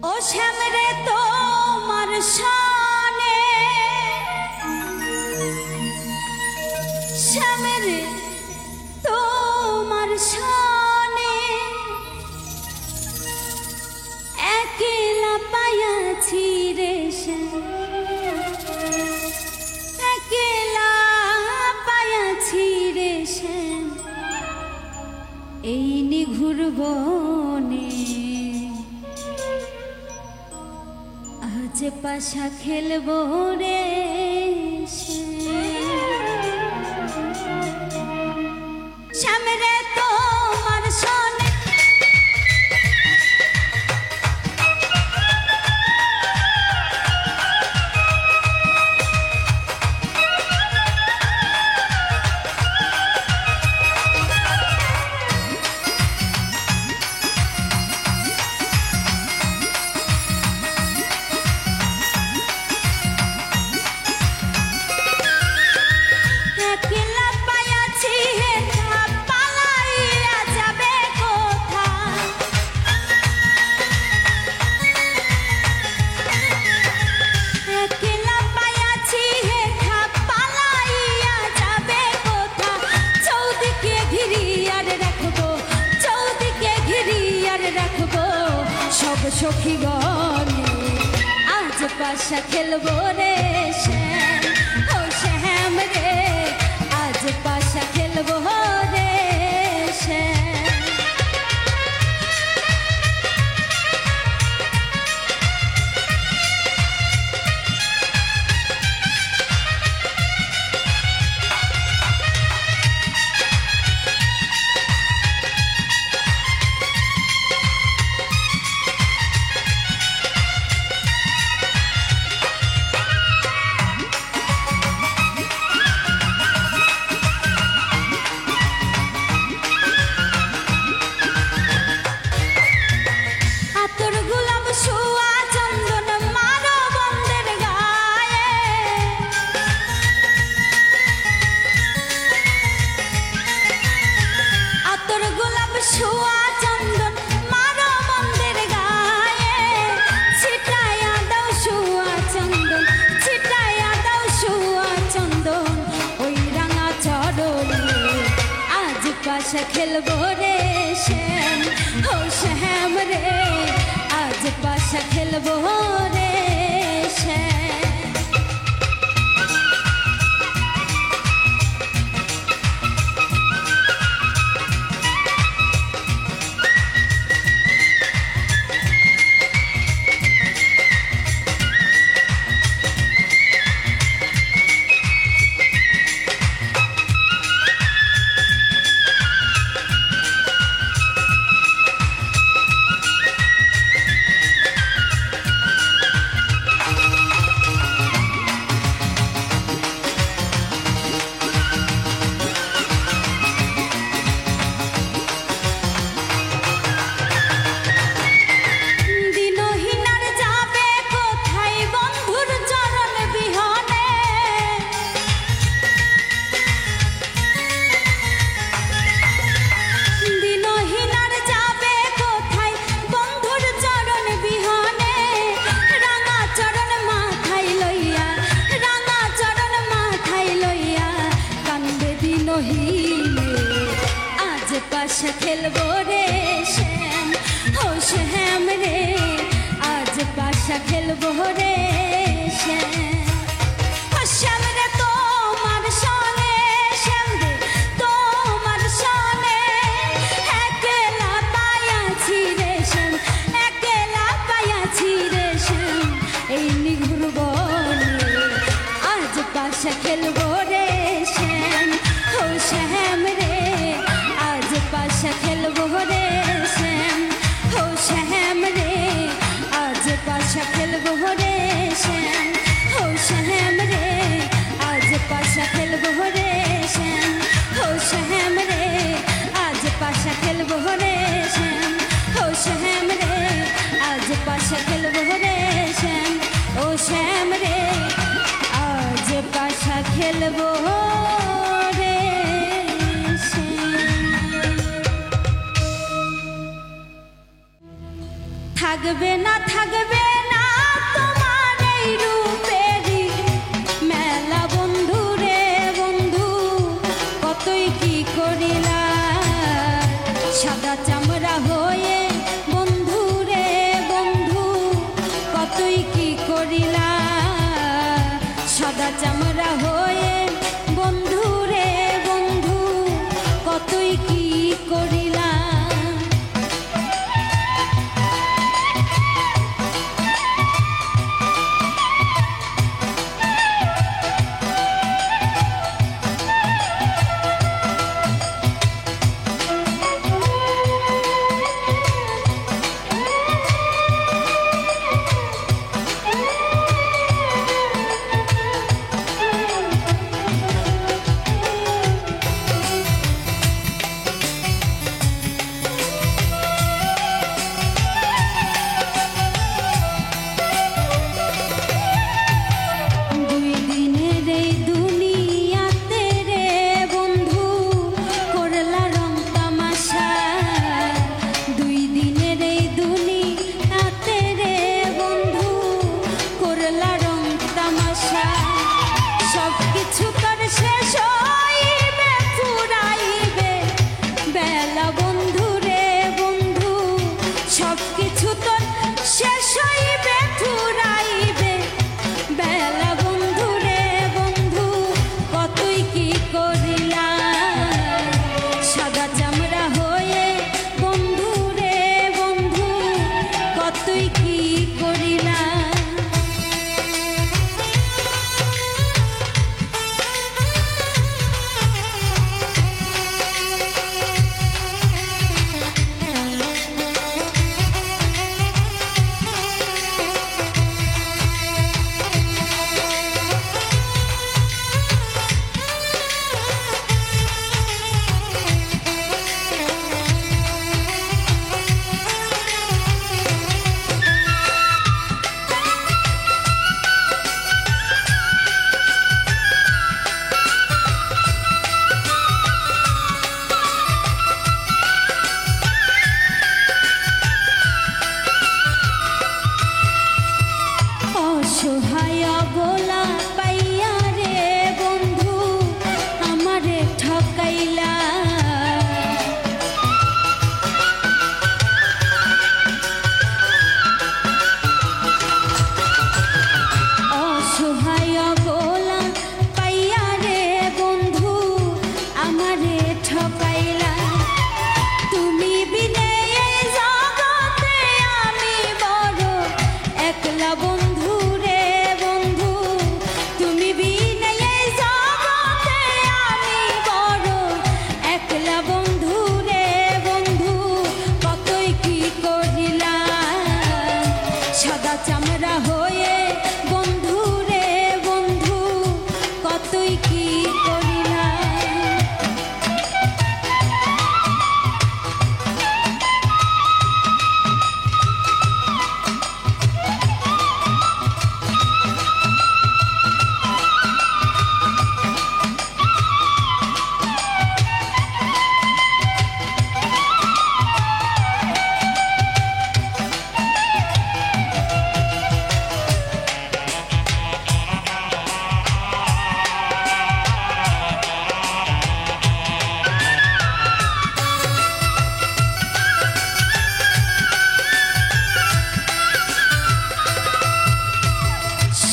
ও শ্যামরে তোমার শানে, শ্যামরে তোমার শানে একলা পায়াছি রে শ্যাম, একলা পায়াছি রে শ্যাম এই নিঘুর বনে। আজ পাশা খেলবো রে শ্যাম রে তোমার শানে, সখী গনে আজ পাশা খেলবো রে শ্যাম, ও শ্যাম রে আজ পাশা খেলবো রে শ্যাম। পাশা খেলবো রে শ্যাম, ও শ্যাম রে আজ পাশা খেলবো রে শ্যাম। আজ পাশা খেলবো রে শ্যাম, ও শ্যাম রে আজ পাশা খেলবো রে শ্যাম। ও শ্যাম রে তোমার শানে, শ্যাম রে তোমার শানে একলা পায়াছি রে শ্যাম, একলা পায়াছি রে শ্যাম এই নিঘুর বনে। আজ পাশা খেলবো রে শ্যাম, ও শ্যাম রে আজ পাশা খেলবো রে শ্যাম, ও শ্যাম রে আজ পাশা খেলবো রে শ্যাম, ও শ্যাম রে আজ পাশা খেলবো রে শ্যাম, ও শ্যাম রে আজ পাশা খেলবো রে শ্যাম, ও শ্যাম রে আজ পাশা খেলবো রে শ্যাম, ও শ্যাম রে আজ পাশা খেলবো রে শ্যাম। থাকবে না তোমার এই রূপেরই মেলা বন্ধু রে বন্ধু, কতই কি করিলা সাদা চামড়া হয়ে বন্ধু রে বন্ধু, কতই কি করিলা সাদা চামড়া হয়ে বন্ধু রে বন্ধু, কতই কি করিলা।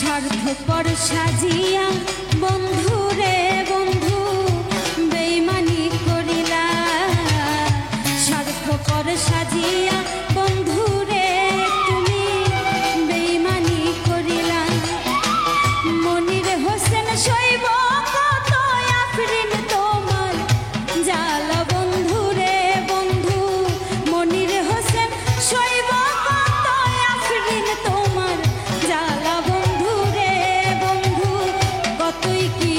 স্বার্থপর সাজিয়া বন্ধু রে বন্ধু বেইমানি করিলা, স্বার্থপর সাজিয়া বন্ধু রে তুমি বেইমানি করিলা। মনির হোসেন শৈব কত আফরিন তোমার জালা বন্ধু রে বন্ধু, মনির হোসেন শৈব কত আফরিন তোমার জালা বন্ধু রে বন্ধু, কতই কি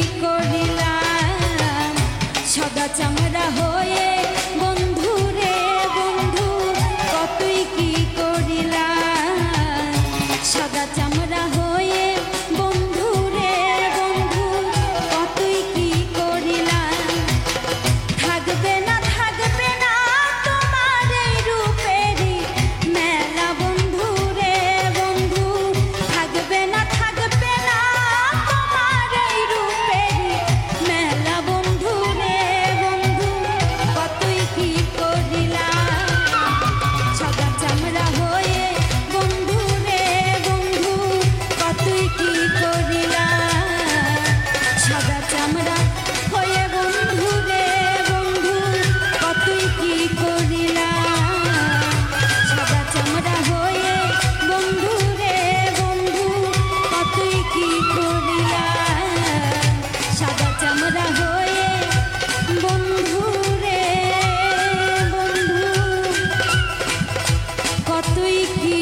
কি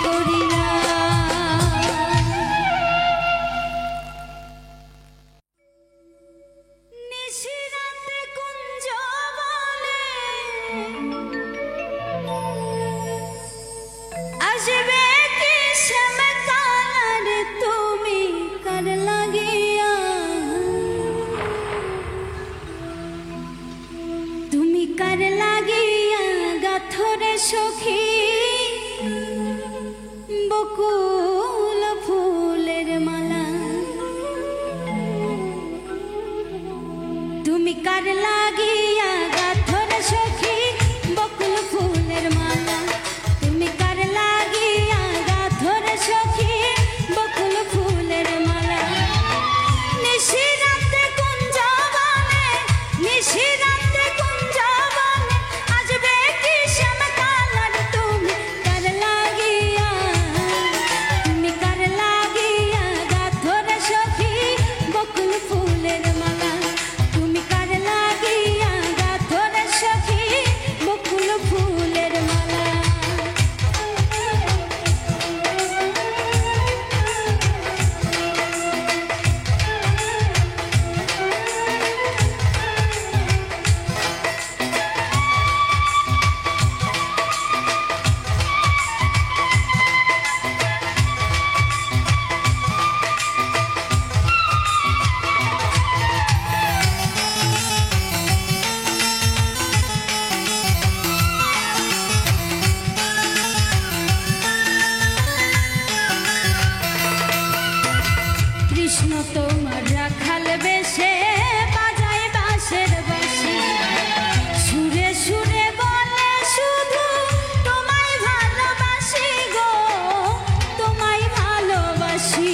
করিলা। নিশিরাতে কুঞ্জ বলে আসবে কি শ্যামকালার তুমি কার লাগিয়া, তুমি কার লাগিয়া গাথরে সখী বকুল ফুলের মালা, তুমি কার লাগিয়া গাথরে সখী বকুল ফুলের মালা, তুমি কার লাগিয়া গাথরে সখী বকুল ফুলের মালা। নিশিরাতে কুঞ্জ বনে, নিশিরাতে কুঞ্জ বনে আসবে কি শ্যামকালার তুমি কার লাগিয়া, তুমি কার লাগিয়া গাথরে সখী বকুল ফুলের মালা, তুমি কার লাগিয়া গাথরে সখী বকুল ফুলের মালা। কৃষ্ণ তোমার রাখাল বেশে বাজায় বাঁশের বাঁশি, সুরে সুরে বলে শুধু তোমায় ভালোবাসি গো, তোমায় ভালোবাসি।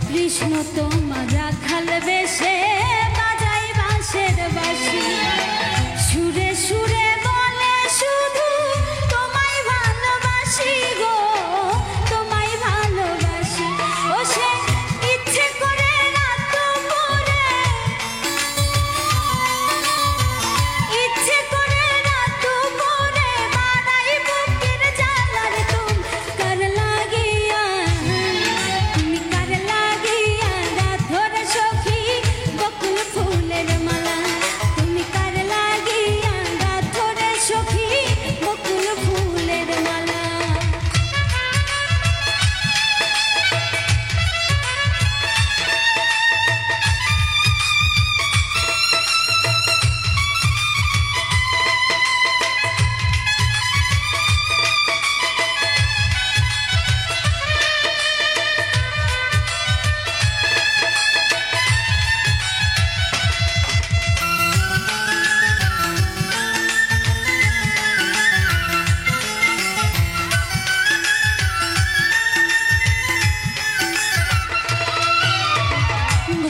কৃষ্ণ তোমার রাখাল বেশে বাজায় বাঁশের বাঁশি, সুরে সুরে বলে শুধু তোমায় ভালোবাসি গো, তোমায় ভালোবাসি। ও সে ইচ্ছে করে রাত দুপুরে, ইচ্ছে করে রাত দুপুরে বাড়াই বুকের জ্বালার তুমি কার লাগিয়া, তুমি কার লাগিয়া গাথরে সখী বকুল ফুলের মালা, তুমি কার লাগিয়া গাথরে সখী বকুল ফুলের মালা।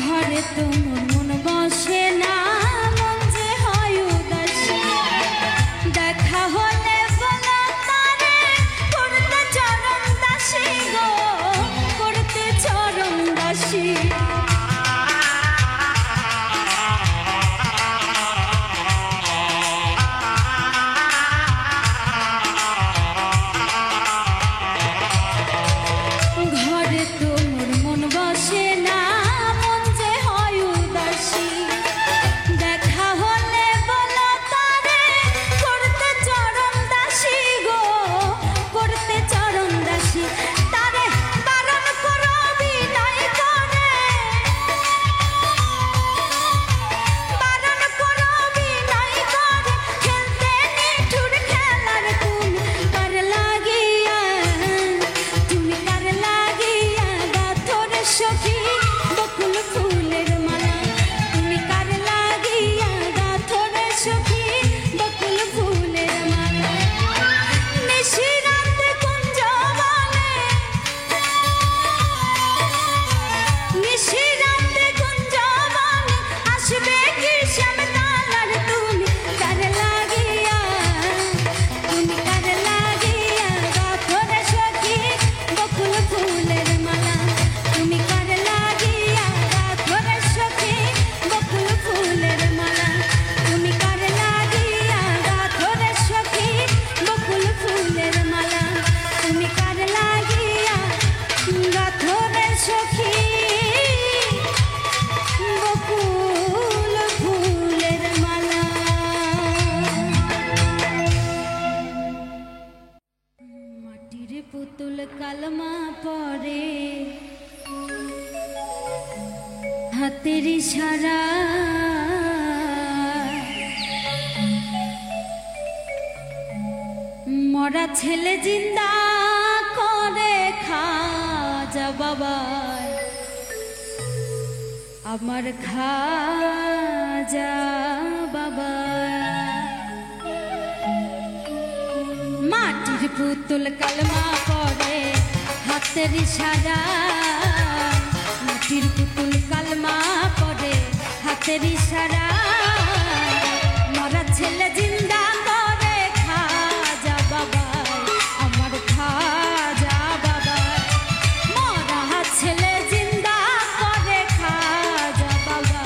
ঘরে তোমার মন বসে না, মন যে হয় উদাসী, দেখা হলে বলো তারে করতে চরণ দাসী গো, করতে চরণ দাসী। ঘরে তোমার মন বসে না, মন যে হয় উদাসী, দেখা হলে বলো তারে করতে চরণ দাসী গো, করতে চরণ দাসী। তারে বারণ করো বিনয় করে, বারণ করো বিনয় করে, খেলতে নিঠুর খেলার তুমি কার লাগিয়া, তুমি কার লাগিয়া সখী বকুল ফুলের মালা মাটির পুতুল কালমা পরে হাতের ইশারা মরা ছেলে জিন্দা করে খাজা বাবা আমার খাজা বাবা মাটির পুতুল কালমা পরে হাতের ইশারা মাটির পুতুল কালমা পরে হাতের ইশারা মরা ছেলে জিন্দা করে খাজা বাবা আমার খাজা বাবা মরা ছেলে জিন্দা করে খাজা বাবা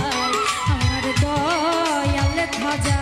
আমার দয়াল খাজা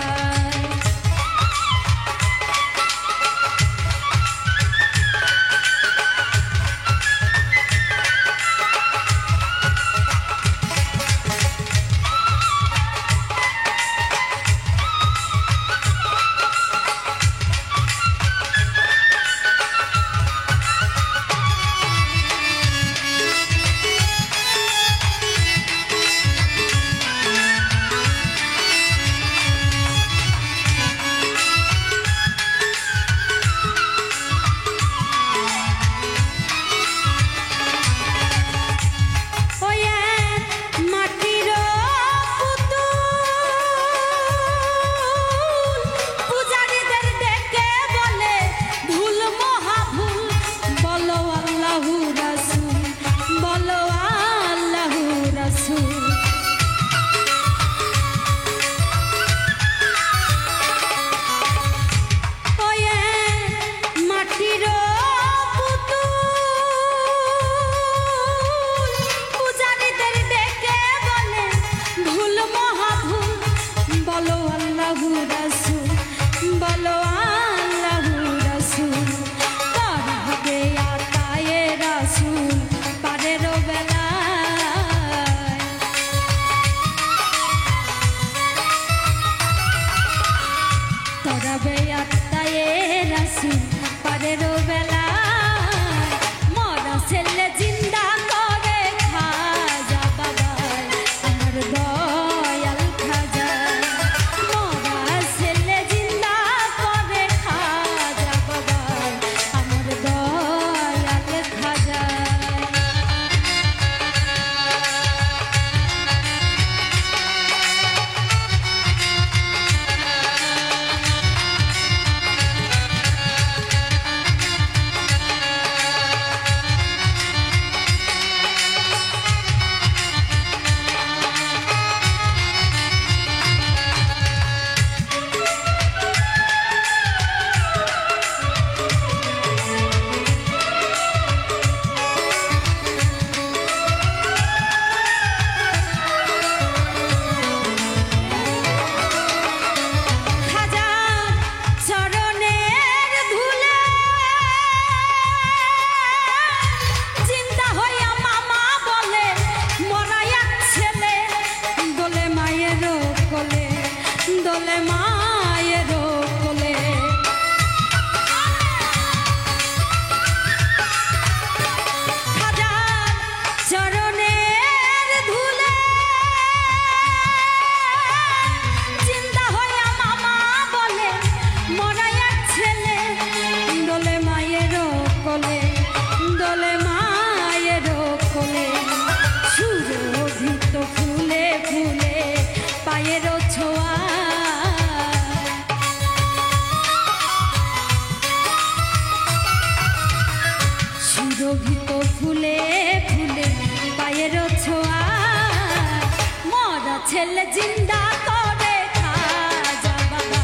ছেলে জিন্দা করে খাজা বাবা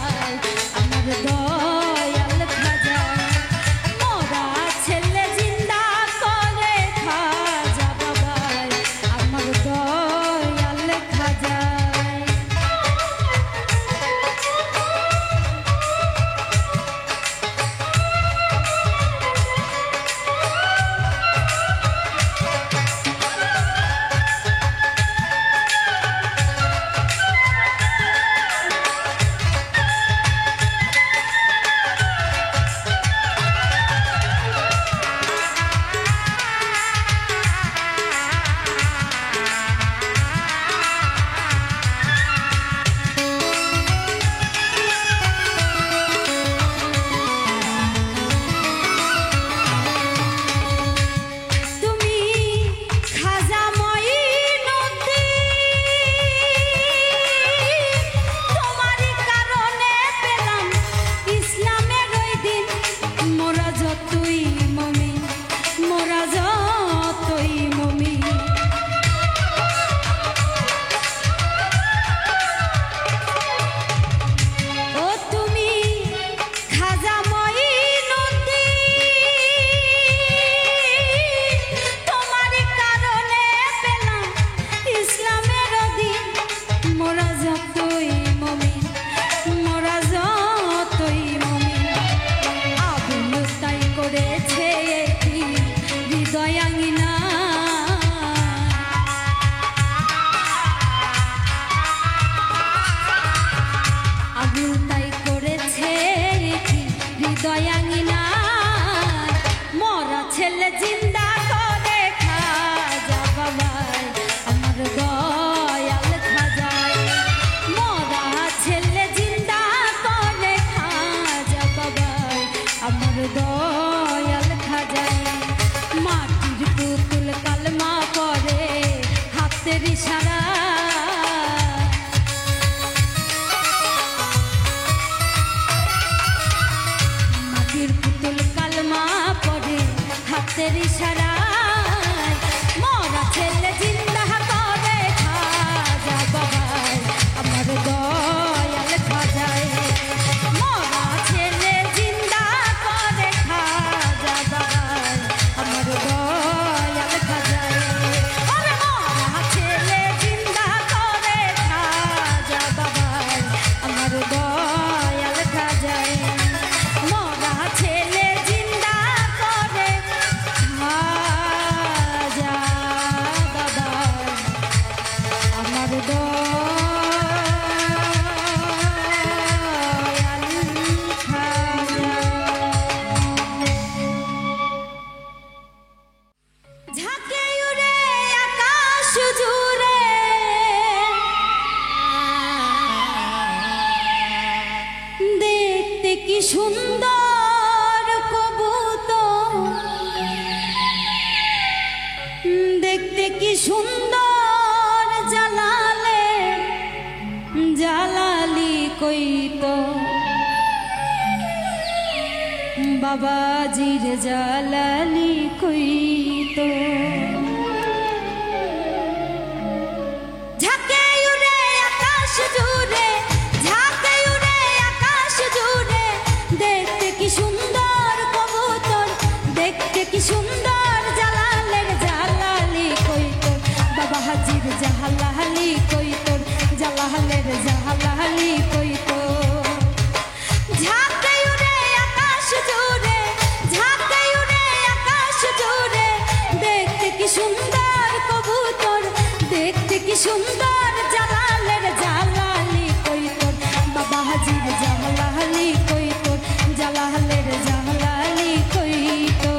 আমার দয়াল খাজা মোরা ছেলে জিন্দা করে খাজা বাবা আমার দয়াল খাজা সুন্দর কবুতর, দেখতে কি সুন্দর জালালে জালালি কইতো বাবাজির জালালি কইতো। ঝাঁকে উড়ে আকাশ জুড়ে, ঝাঁকে উড়ে আকাশ জুড়ে, দেখতে কি সুন্দর কবুতর, দেখতে কি সুন্দর জালালের জালালি কইতো বাবাজির জালালি কইতো, জালালের জালালি কইতো। ঝাঁকে উড়ে আকাশ জুড়ে, ঝাঁকে উড়ে আকাশ জুড়ে, দেখতে কি সুন্দর কবুতর, দেখতে কি সুন্দর জালালের জালালি কইতো বাবাজির জালালি কইতো, জালালের জালালি কইতো।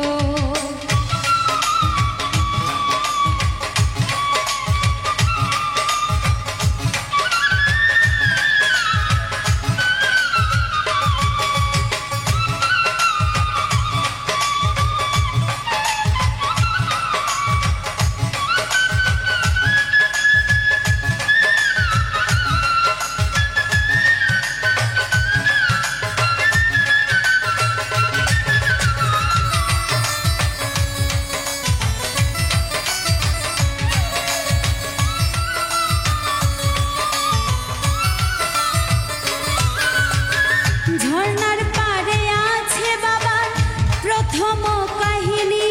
ঝর্ণার পাড়ে আছে বাবার প্রথম কাহিনী,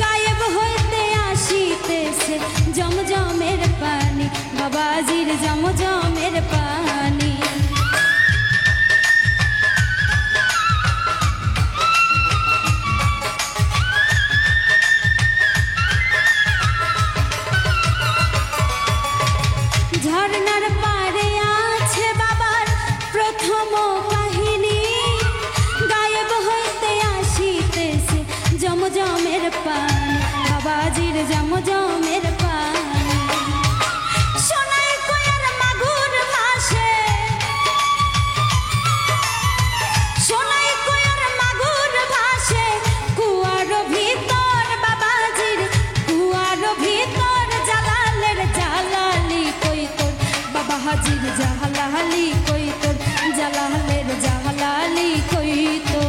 গায়েব হইতে আসিতেছে জমজমের পানি, বাবাজির জমজমের পানি। ঝর্ণার পাড়ে আছে বাবার প্রথম কাহিনী, গায়েব হইতে আসিতেছে জমজমের পানি, বাবাজির জমজমের পানি। সোনাই কয়ার মাগুর ভাসে, সোনাই কয়ার মাগুর ভাসে, কুয়ার ভিতর বাবাজির, কুয়ার ভিতর জালালের জালালি কইতো বাবাজির জালালি কইতো, জালালের জালালি কইতো।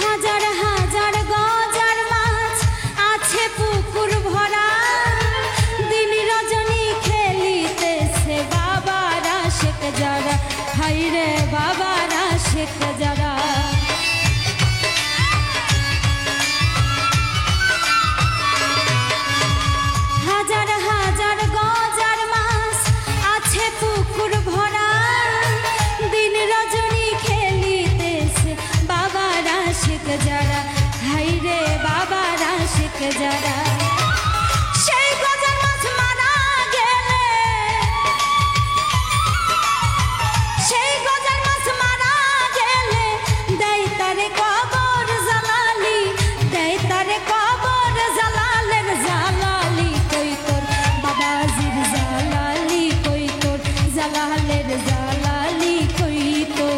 হাজার হাজার গজার মাছ আছে পুকুর ভরা, দিন রজনী খেলিতেছে বাবারা শেখ যারা, হাইরে বাবারা শেখ যারা। হাজার হাজার গজার মাছ আছে পুকুর ভরা, দিন রজনী খেলিতেছে বাবারা শেখ যারা, হাইরে বাবারা শেখ যারা। সেই গজার মাছ মারা গেলে, সেই গজার মাছ মারা গেলে, দেয় তারে কবর জালালি, দেয় তারে কবর জালালের জালালি কইতো বাবাজির জালালি কইতো, জালালের জালালি কইতো।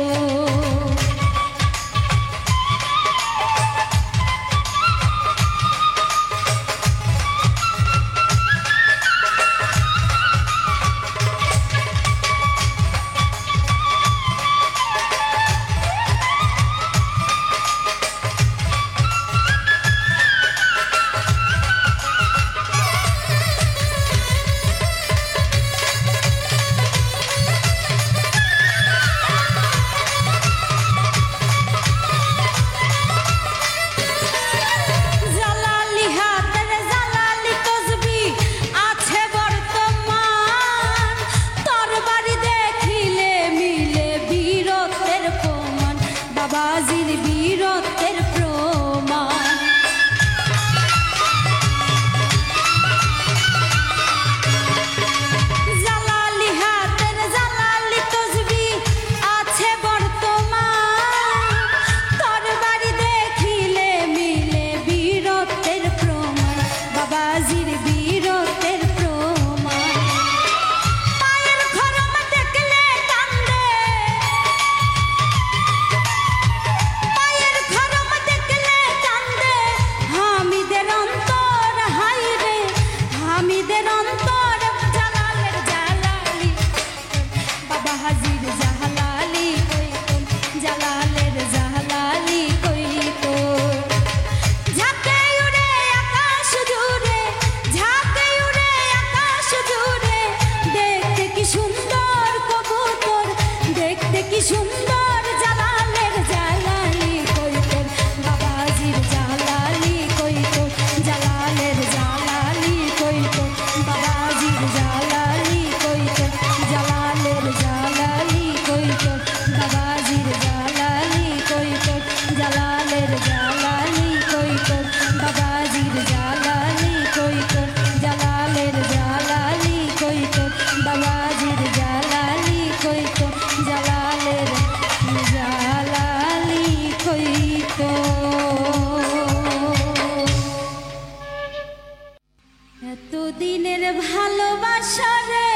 এতদিনের ভালোবাসা রে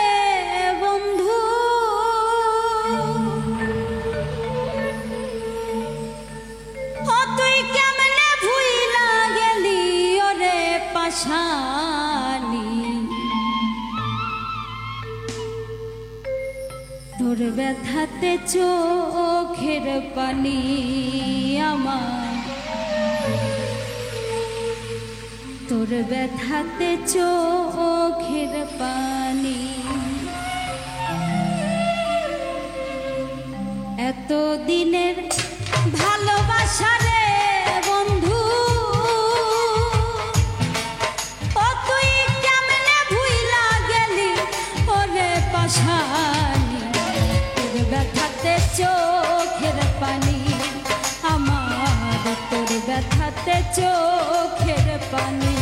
বন্ধু, ও তুই কেমনে ভুইলা গেলি ওরে পাশানি। তোর ব্যথাতে চোখের পানি আমার, তোর ব্যথাতে চোখের পানি। এতদিনের ভালোবাসা রে বন্ধু, ও তুই কেমনে ভুইলা গেলি ওরে পাশানি। তোর ব্যথাতে চোখের পানি আমার, তোর ব্যথাতে চোখের পানি।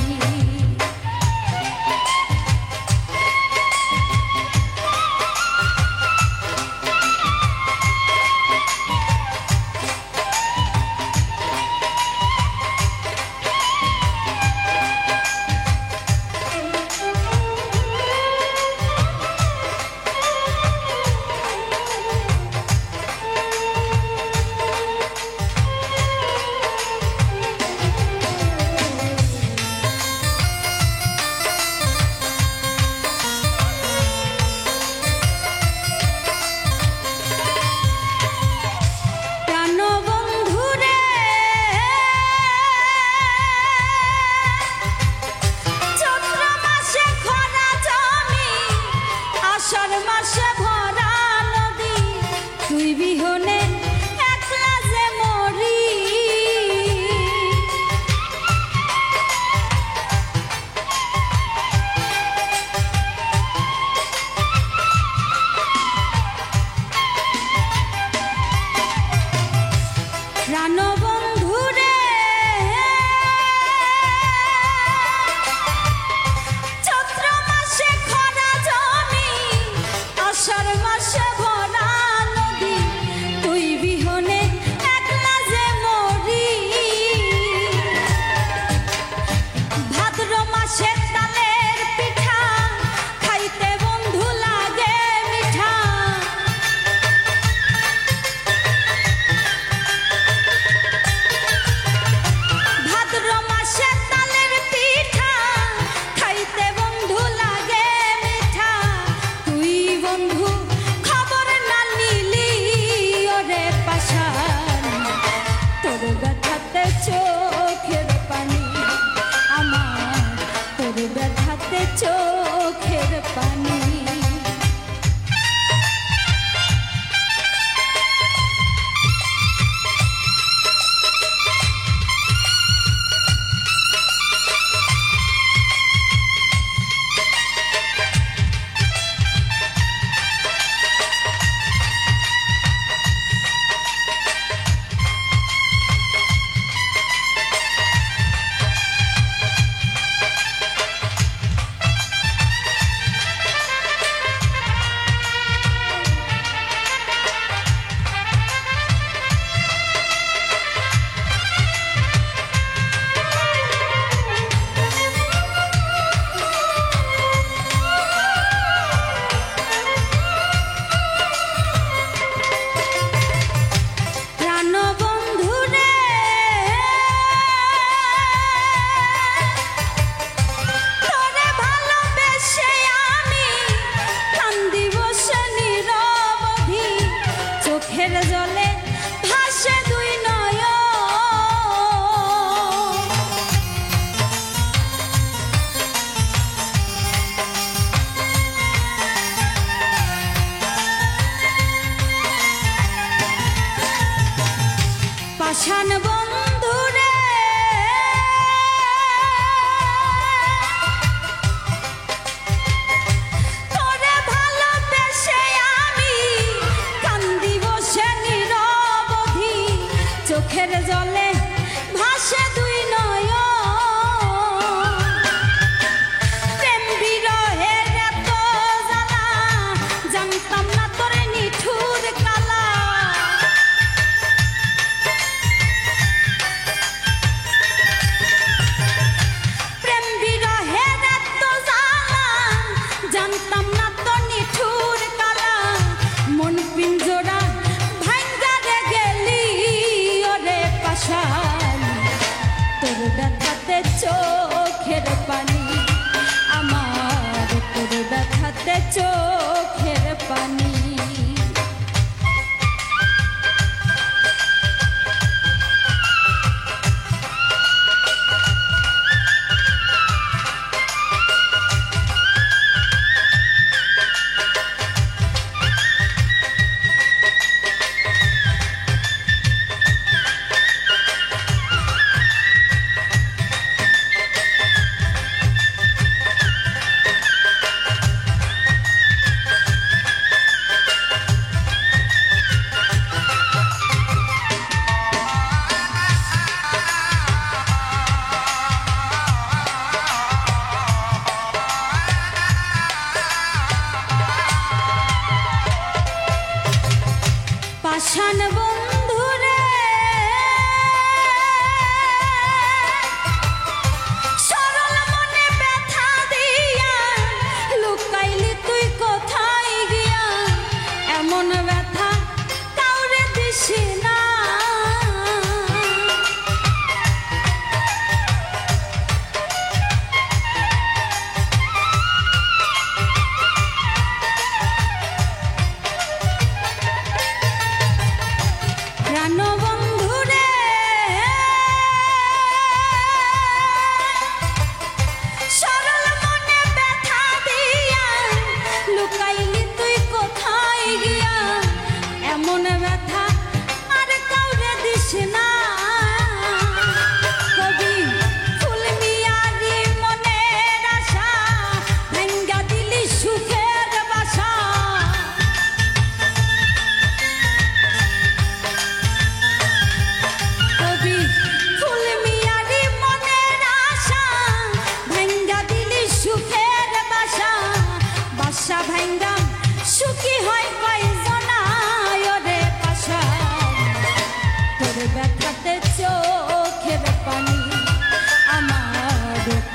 চোখের পানি।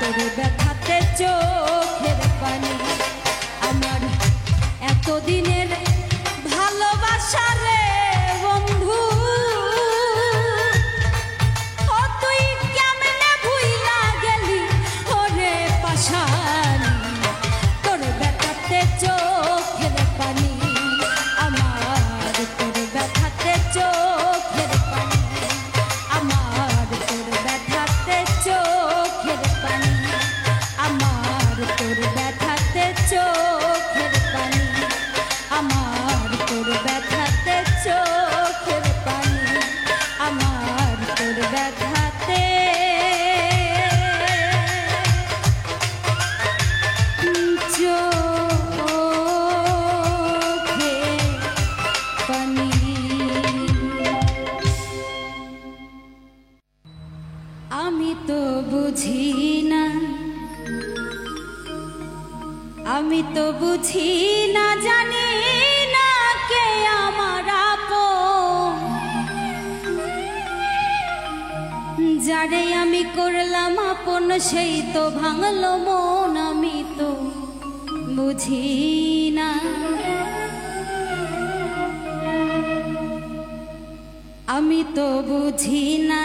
তোর ব্যথাতে চোখের পানি আমার এতদিনের ভালোবাসা রে বন্ধু ও তুই কেমনে ভুইলা গেলি ওরে পাশানি তোর ব্যথাতে চোখের পানি আমার তোর ব্যথাতে চোখের পানি আমার তোর ব্যথাতে চোখের পানি আমার তোর ব্যথাতে চোখের পানি আমার তোর ব্যথাতে চোখের পানি আমার তোর ব্যথাতে চোখের পানি আমি তো বুঝি না আমি তো বুঝি না জানি না কে আমার আপন যারে আমি করলাম আপন সেই তো ভাঙলো মন আমি তো বুঝি না আমি তো বুঝি না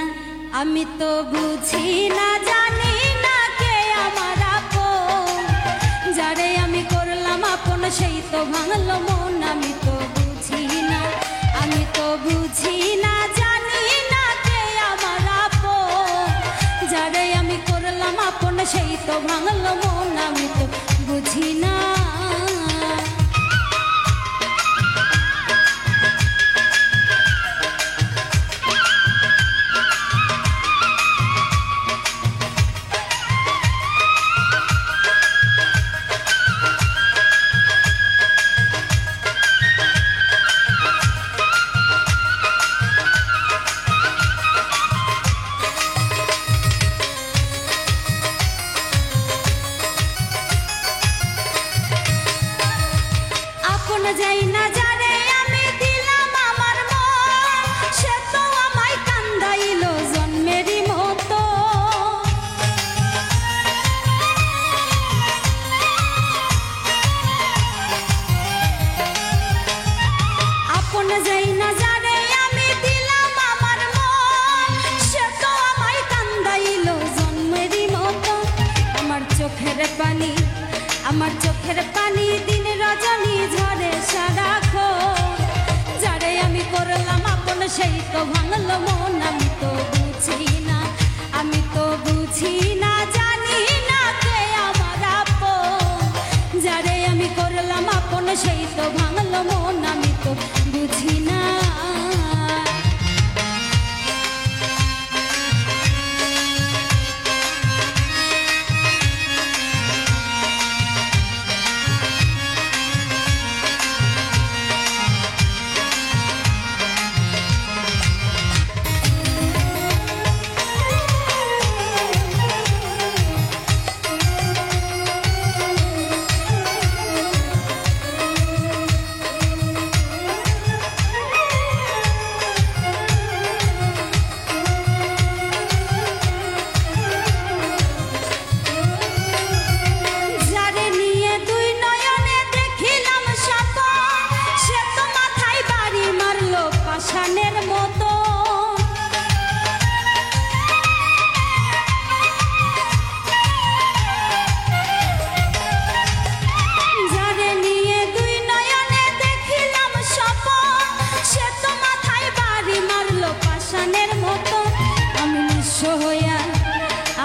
আমি তো বুঝি না জানি না কে আমার আপন যারে আমি করলাম আপন সেই তো ভাঙলো মন আমি তো বুঝি না আমি তো বুঝি না জানি না কে আমার আপন যারে আমি করলাম আপন সেই তো ভাঙলো মন আমি তো বুঝি না যাই না যারে আমি দিলাম আমার মন সে তো আমায় কান্দাইলো জন্মেরই মতো আপন যাই না যারে আমি দিলাম আমার মন সে তো আমায় কান্দাইলো জন্মেরই মতো আমার চোখের পানি দিন রজনী ঝরে সারাক্ষণ যারে আমি করলাম আপন সেই তো ভাঙলো মন আমি তো বুঝি না আমি তো বুঝি না জানি না কে আমার আপন যারে আমি করলাম আপন সেই তো ভাঙলো মন আমি তো বুঝি না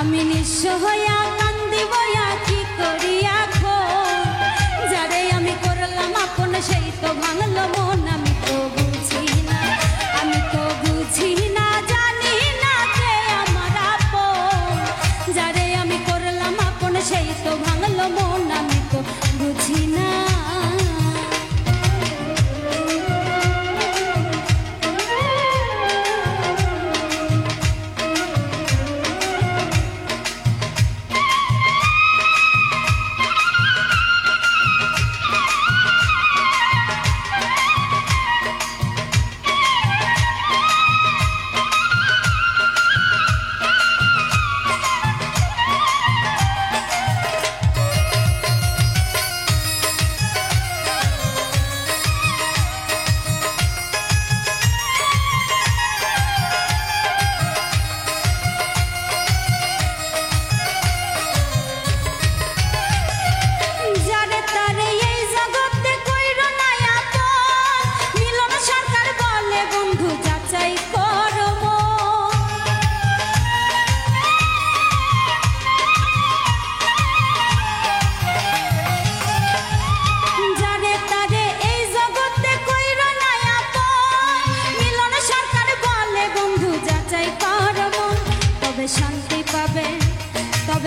আমি নিঃস্ব হইয়া কান্দি বইয়া কি করিয়া যারে আমি করলাম আপন সেই তো ভাঙলো মন আমি তো বুঝি না আমি তো বুঝি না জানি না কে আমার আপন যারে আমি করলাম আপন সেই তো ভাঙলো মন আমি তো বুঝি না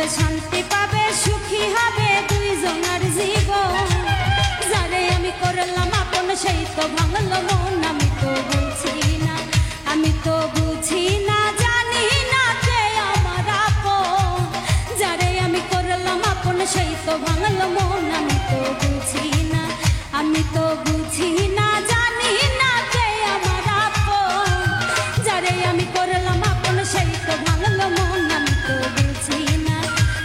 তবে শান্তি পাবে, সুখী হবে দুইজনের জীবন। যারে আমি করলাম আপন সেই তো ভাঙলো মন। আমি তো বুঝি না, আমি তো বুঝি না, জানি না কে আমার আপন। যারে আমি করলাম আপন সেই তো ভাঙলো মন। আমি তো বুঝি না, আমি তো বুঝি না, জানি না কে আমার আপন। যারে আমি করলাম আপন সেই তো ভাঙলো মন। আমি তো বুঝি না,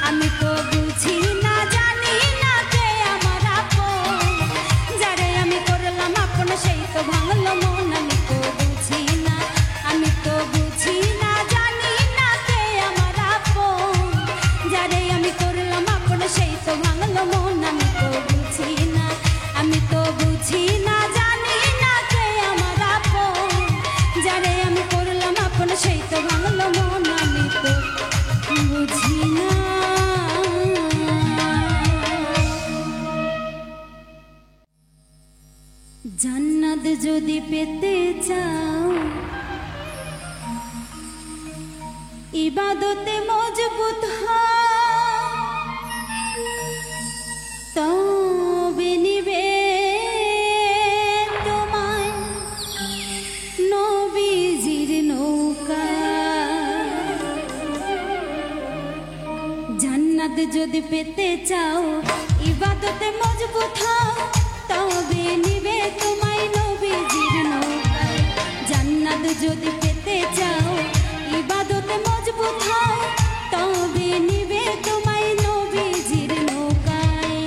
আমি তো বুঝি না, জানি না কে আমার আপন। যারে আমি করলাম আপন সেই তো ভাঙলো মন। আমি তো বুঝি না, আমি তো বুঝি না, জানি না কে আমার আপন। যারে আমি করলাম আপন সেই তো ভাঙলো মন। আমি তো বুঝি না, আমি তো বুঝি না, জানি না কে আমার আপন। যারে আমি করলাম আপন সেই তো ভাঙলো মন। আমি তো বুঝি না। জান্নাত যদি পেতে চাও, ইবাদতে মজবুত হও, তবে নিবে তোমায় নবীজির নৌকা। জান্নাত যদি পেতে চাও, ইবাদতে মজবুত হও, তবে নিবে তোমায় নবীজির নৌকা। জান্নাত যদি পেতে চাও, ইবাদতে মজবুত হও, তবে নিবে তোমায় নবীজির নৌকায়।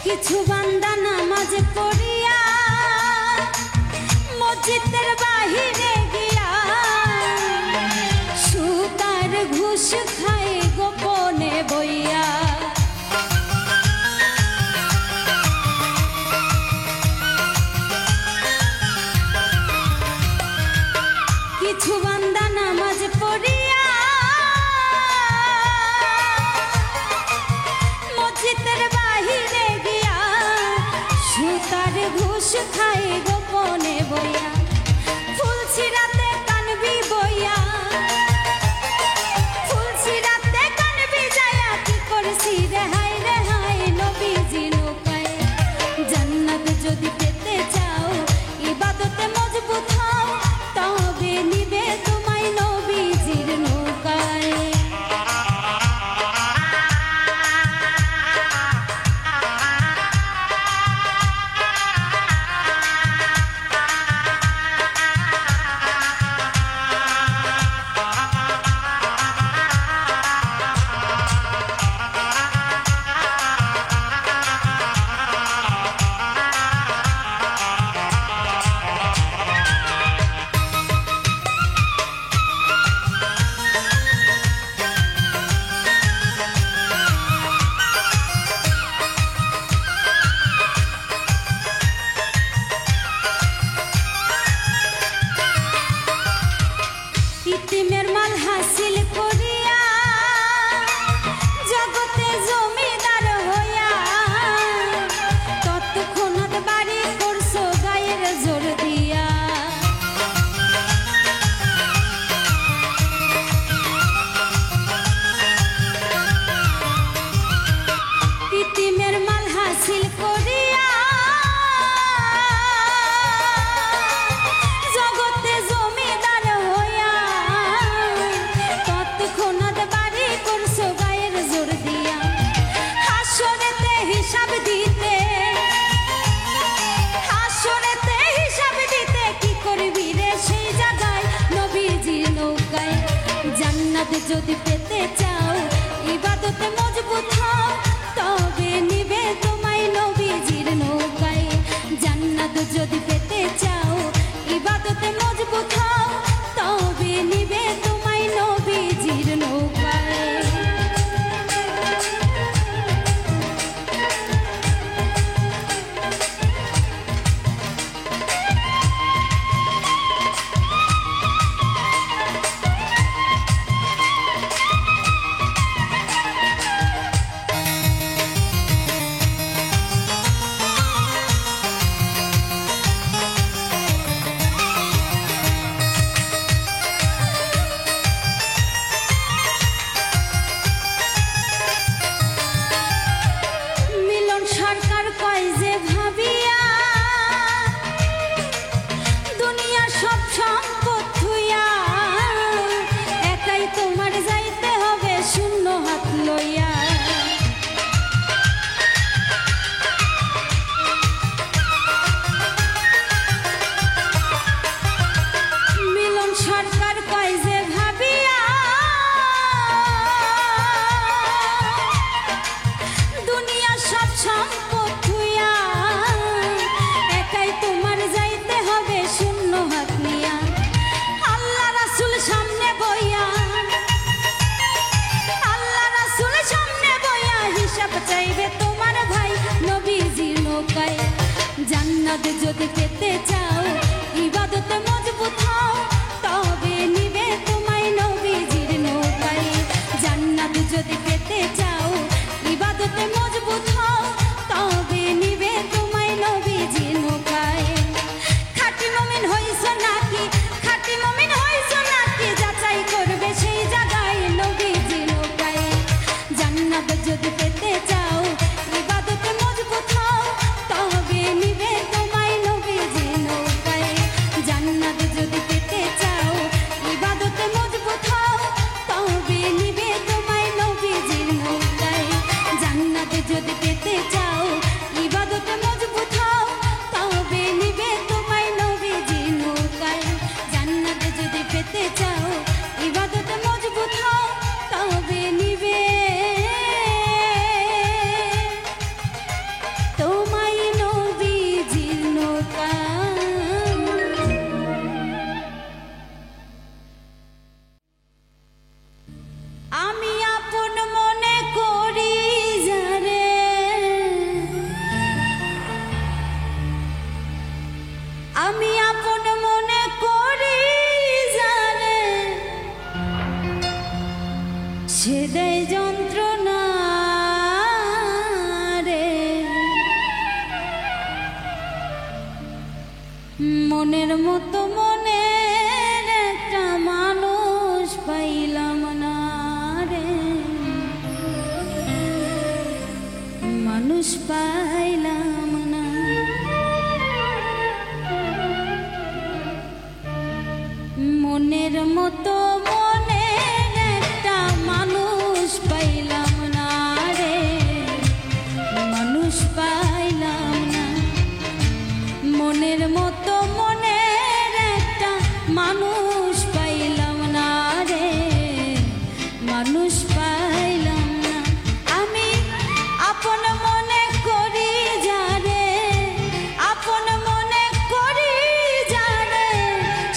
কিছু বান্দা নামাজ পড়িয়া মসজিদের বাহিরে গিয়া সুতার ঘুষ খায় গোপনে বইয়া। কিছু বান্দা নামাজ পড়িয়া মসজিদের বাহিরে গিয়া সুতার ঘুষ খায় গোপনে বইয়া। ফুলছিরাতে কানবি বইয়া, ফুলছিরাতে কানবি যায়া, কি করছি রেহাই রেহাই নবীজি নৌকায়। জান্নাত যদি পেতে চাও, ইবাদতে মজবুত হও, তবে নিবে তোমায় নবীজির নৌকায়। ইতিমের মাল হাসিল করিয়া জগতে জমিদার হইয়া, তৎক্ষণাৎ বাড়ি করছো গায়ের জোর দিয়া। ইতিমের মাল হাসিল করিয়া জগতে জমিদার হইয়া, তৎক্ষণাৎ বাড়ি করছো গায়ের জোর দিয়া। হাসরেতে হিসাব দিতে, হাসরেতে হিসাব দিতে, কি করবি রে সেই জায়গায় নবীজির নৌকায়। জান্নাত যদি পেতে চাও, ইবাদতে মজবুত হও, তবে নিবে তোমায় নবীজির নৌকায়। জান্নাত যদি পেতে চাও, ইবাদতে মজবুত হও, তবে যদি পেতে চাও ইবাদতে মজবুত হও তবে নিবে তোমায় নবীজির নৌকায় জান্নাত যদি পেতে চাও ইবাদতে মজবুত হও তবে নিবে তোমায় নবীজির নৌকায় খাঁটি মুমিন হইছো নাকি খাঁটি মুমিন হইছো নাকি যাচাই করবে সেই জায়গায় নবীজির নৌকায় জান্নাত যদি পেতে চাও ইবাদতে মজবুত হও তবে নিবে তোমায় নবীজির নৌকায় জান্নাত যদি পেতে চাও ইবাদতে মজবুত হও তবে নিবে তোমায় নবীজির নৌকায় জান্নাত যদি পেতে চাও ইবাদতে মজবুত হও তবে নিবে তোমায় নবীজির নৌকায় জান্নাত যদি পেতে চাও ইবাদতে মজবুত হও তবে নিবে তোমায় নবীজির নৌকায় আমি আপন মনে করি যারে আমি আপন মনে করি যারে সে দেয় যন্ত্রণা রে মনের মতো মনের একটা মানুষ পাইলাম না রে মানুষ পাইলাম না মনের মতো মনের একটা মানুষ পাইলাম না রে মানুষ পাইলাম না মনের মতো মনের একটা মানুষ পাইলাম না রে মানুষ পাইলাম না আমি আপন মনে করি যারে আপন মনে করি যারে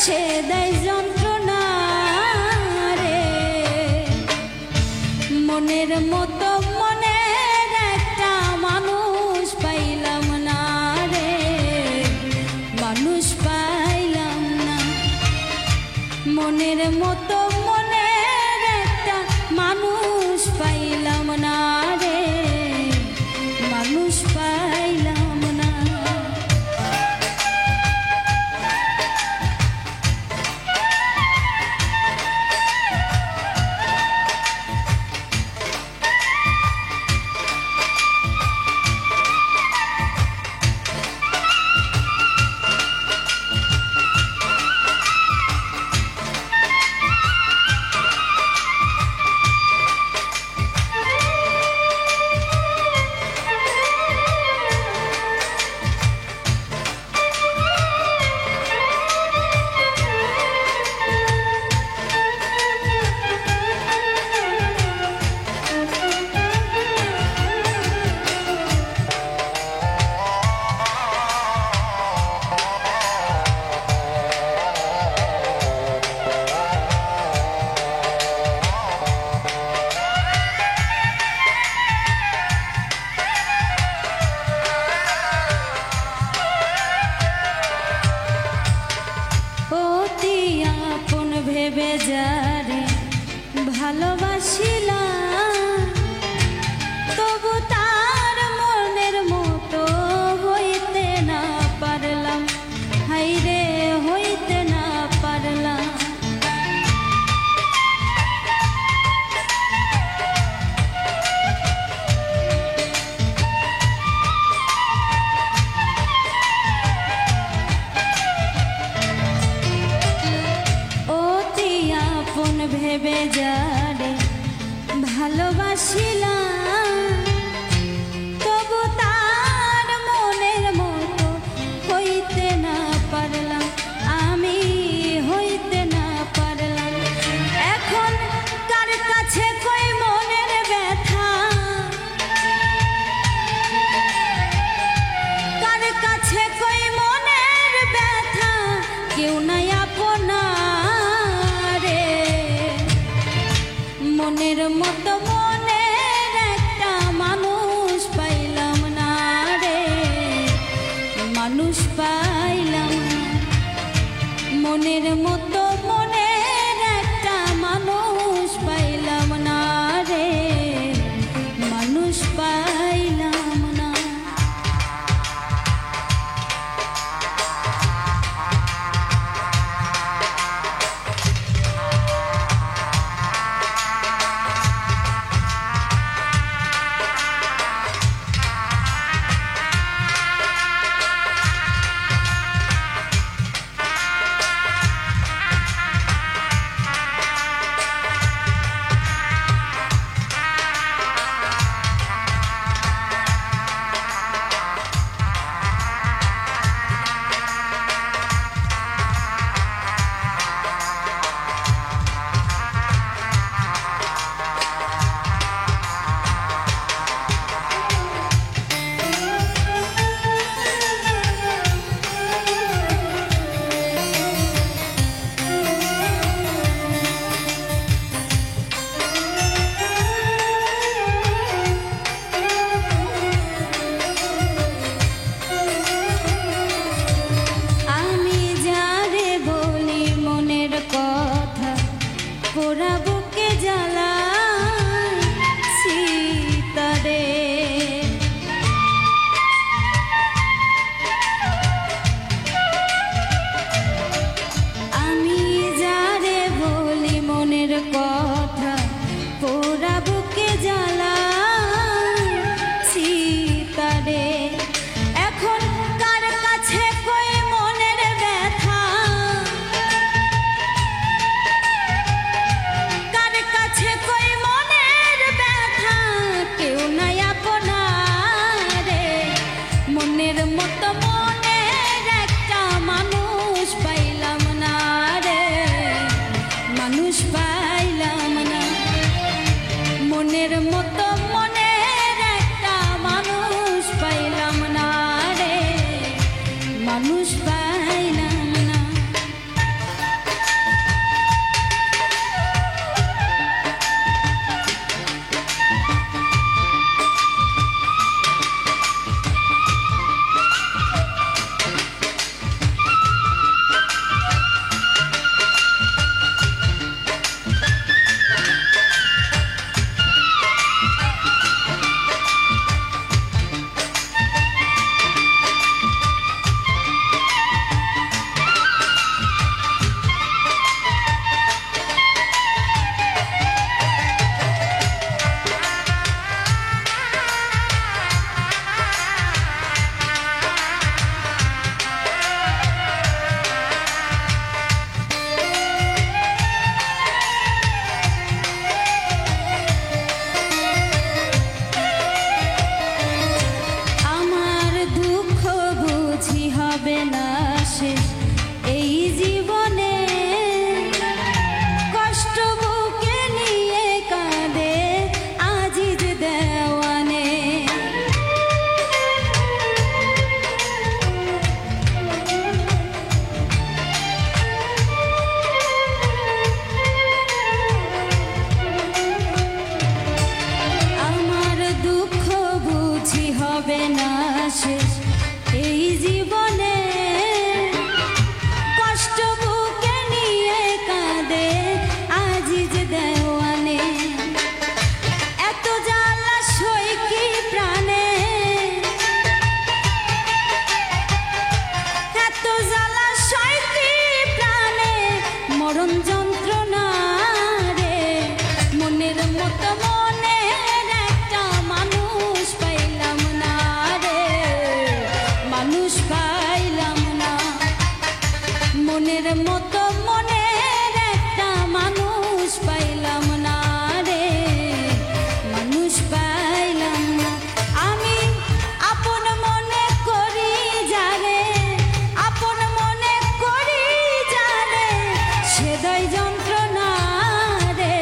সে দেয় যন্ত্রণা রে মনের মতো মনের একটা মানুষ পাইলাম না রে মানুষ পাইলাম না মনের মতো মনের একটা মানুষ পাইলাম না রে মানুষ পাইলাম না ভেবে যারে ভালোবাসিলাম তবু তার মনের মতো হইতে না পারলাম হাইরে হইতে না পারলাম ভেবে যারে ভালোবাসিলাম তবু তার মনের মতো হইতে না পারলাম আমি হইতে না পারলাম এখন কার কাছে কই মনের ব্যথা কার কাছে কই মনের ব্যথা কেউ নাই আপনা মনের মতো মনের মনের মতো মনের একটা মানুষ পাইলাম না রে, মানুষ পাইলাম না। পোড়া বুকে জ্বালা সীতারে, আমি যারে বলি মনের কথা, পোড়া বুকে জ্বালা সীতারে। এখন কার কাছে কই মনের ব্যথা, কই মনের ব্যথা, কেউ নাই আপনারে। মনের মতো মনের একটা মানুষ পাইলাম না রে, মানুষ পাইলাম না। মনের মতো মনের একটা মানুষ পাইলাম না রে, মানুষ পাইলাম না। হবে না শেষ এই জীবনে, কষ্ট বুকে নিয়ে কাঁদে আজিজ দেওয়ানে। আমার দুঃখ বুঝি হবে না শেষ এই জীবনে, কষ্ট বুকে নিয়ে কাঁদে আজিজ দেওয়ানে। এত জ্বালা সই কি প্রাণে, এত জ্বালা সই কি প্রাণে, মরণ যন্ত্রণা রে। মনের মতো মনের একটা মানুষ পাইলাম না রে, মানুষ পাইলাম না। মনের মতো মনের একটা মানুষ পাইলাম না রে, মানুষ পাইলাম না। আমি আপন মনে করি যারে, আপন মনে করি যারে, সেদাই যন্ত্রণা রে।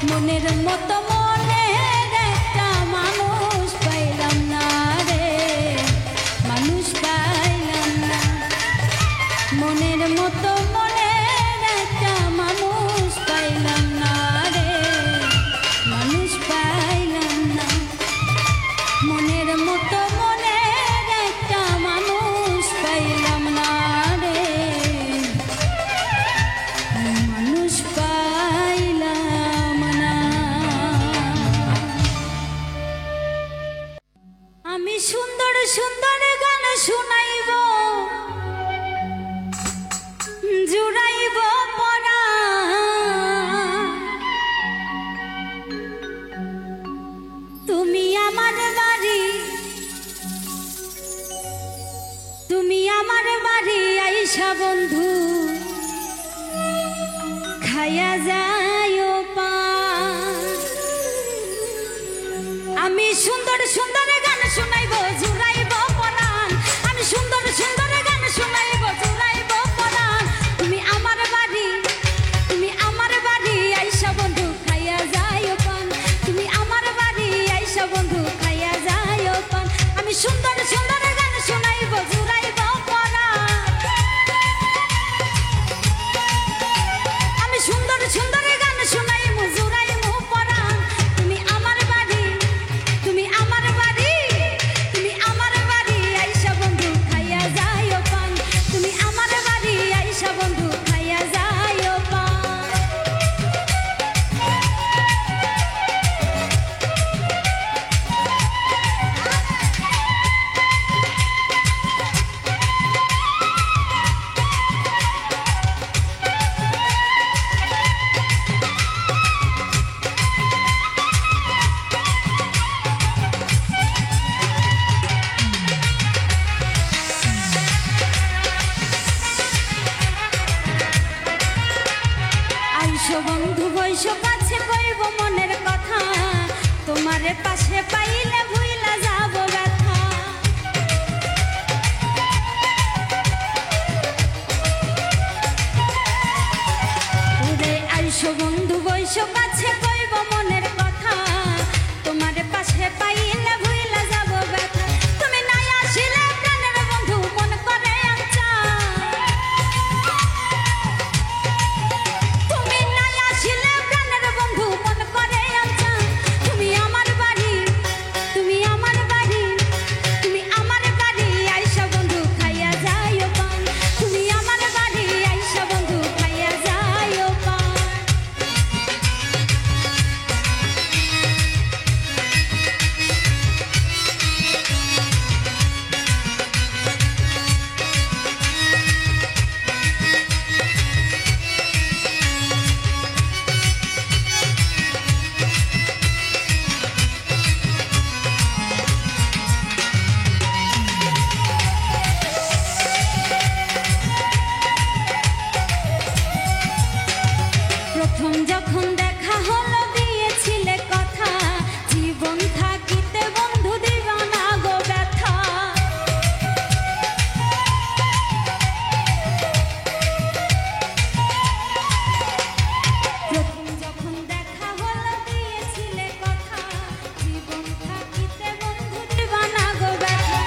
মনের মতো মনের একটা মানুষ পাইলাম না রে, মানুষ পাইলাম না। মনের মতো মনের খাইয়া যায় পান। আমি সুন্দর সুন্দর গান শুনাইব জুড়াইব পরাণ, আমি সুন্দর সুন্দর গান শুনাইব জুড়াইব পরাণ। তুমি আমার বাড়ি আইসা বন্ধু খাইয়া যায় পান, তুমি আমার বাড়ি আইসা বন্ধু খাইয়া যায় পান। আমি সুন্দর সুন্দর গান শুনাইব জুড়াইব পরাণ, আমি সুন্দর সুন্দর গান শুনাইব জুড়াইব পরাণ। তুমি আমার বাড়ি আইসা বন্ধু খাইয়া যায় পান, তুমি আমার বাড়ি আইসা বন্ধু খাইয়া যায় পান। আইসো বন্ধু বইসো কাছে কইব মনের কথা, তোমারে পাশে পাইলে ভুইলা যাব ব্যথা। ওরে আইসো বন্ধু বইসো কাছে কইব মনের কথা, তোমারে পাশে পাইলে ভুইলা যাব ব্যথা। তুমি নাই আসিলে প্রাণের বন্ধু মন করে আচ্ছা, তুমি নাই আসিলে প্রাণের বন্ধু মন করে আচ্ছা। তুমি আমার বাড়ি আইসা বন্ধু খাইয়া যায় পান, তুমি আমার বাড়ি আইসা বন্ধু খাইয়া যায় পান। প্রথম যখন দেখা হলো দিয়েছিলে কথা, জীবন থাকিতে বন্ধু দিবা না গো ব্যথা। প্রথম যখন দেখা হলো দিয়েছিলে কথা, জীবন থাকিতে বন্ধু দিবা না গো ব্যথা।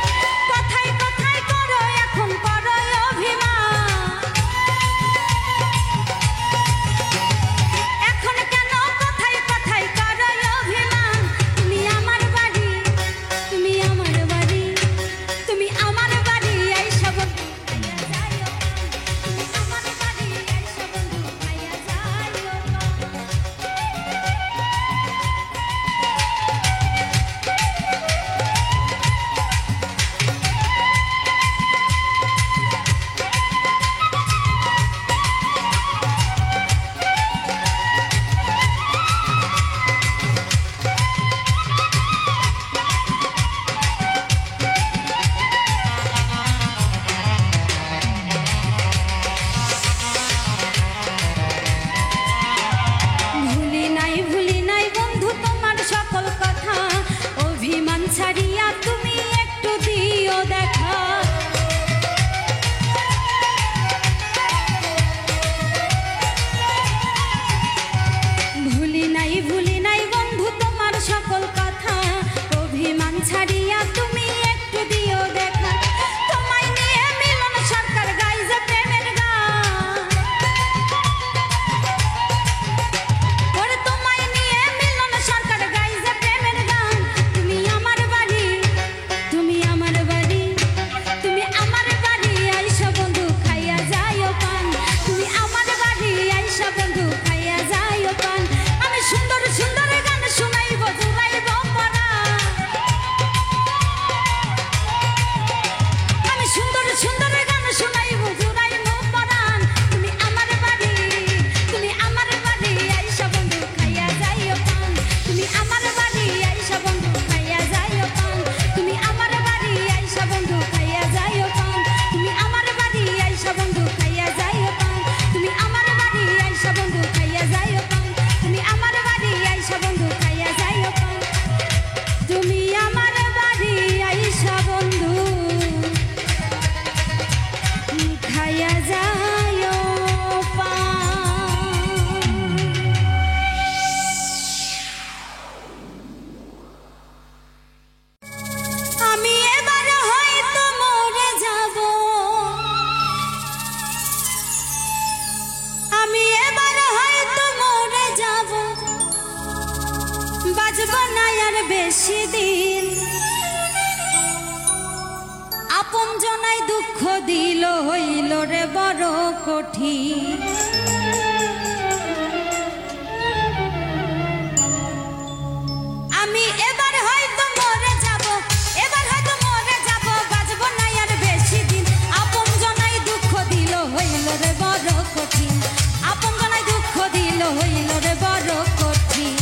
কথায় কথায় করো এখন করো অভিমান, এখন বেশি দিন, আপন জনাই দুঃখ দিল হইল রে বড় কঠিন। আমি এবার হয়তো মরে যাব, এবার হয়তো মরে যাব, বাঁচব না আর বেশি দিন। আপন জনাই দুঃখ দিল হইল রে বড় কঠিন, আপন জনাই দুঃখ দিল হইল রে বড় কঠিন।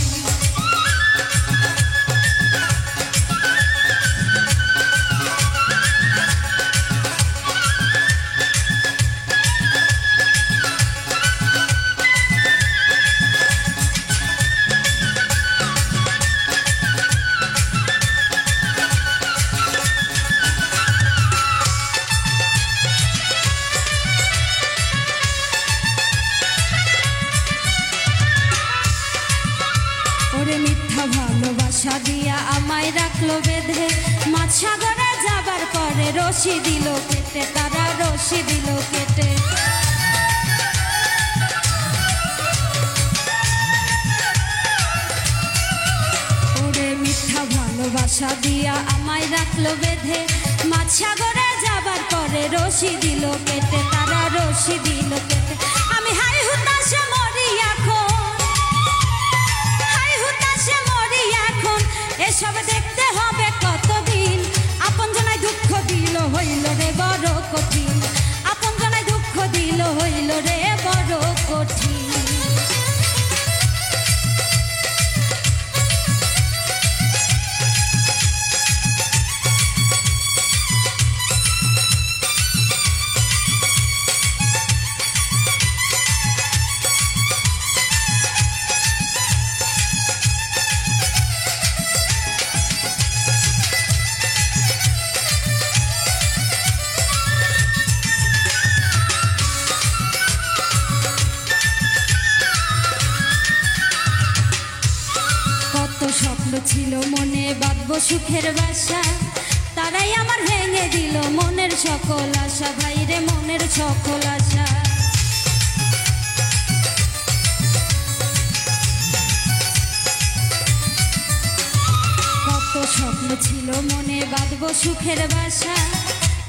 মিথ্যা ভালোবাসা দিয়া আমায় রাখলো বেঁধে, মাছ সাগরে যাবার পরে রশি দিল কেটে, তারা রশি দিল কেটে। ওরে মিথ্যা ভালোবাসা দিয়া আমায় রাখলো বেঁধে, মাছ সাগরে যাবার পরে রশি দিল কেটে, তারা রশি দিল কেটে। আমি হাই হুতাশে মরি এখন, এসব দেখতে হবে কতদিন। আপন জনাই দুঃখ দিল হইল রে বড় কঠিন, আপন জনাই দুঃখ দিল হইল রে বড় কঠিন। স্বপ্ন ছিল মনে বাঁধব সুখের বাসা, তারাই আমার ভেঙে দিল মনের সকল আশা, ভাইরে মনের সকল আশা। কত স্বপ্ন ছিল মনে বাঁধব সুখের বাসা,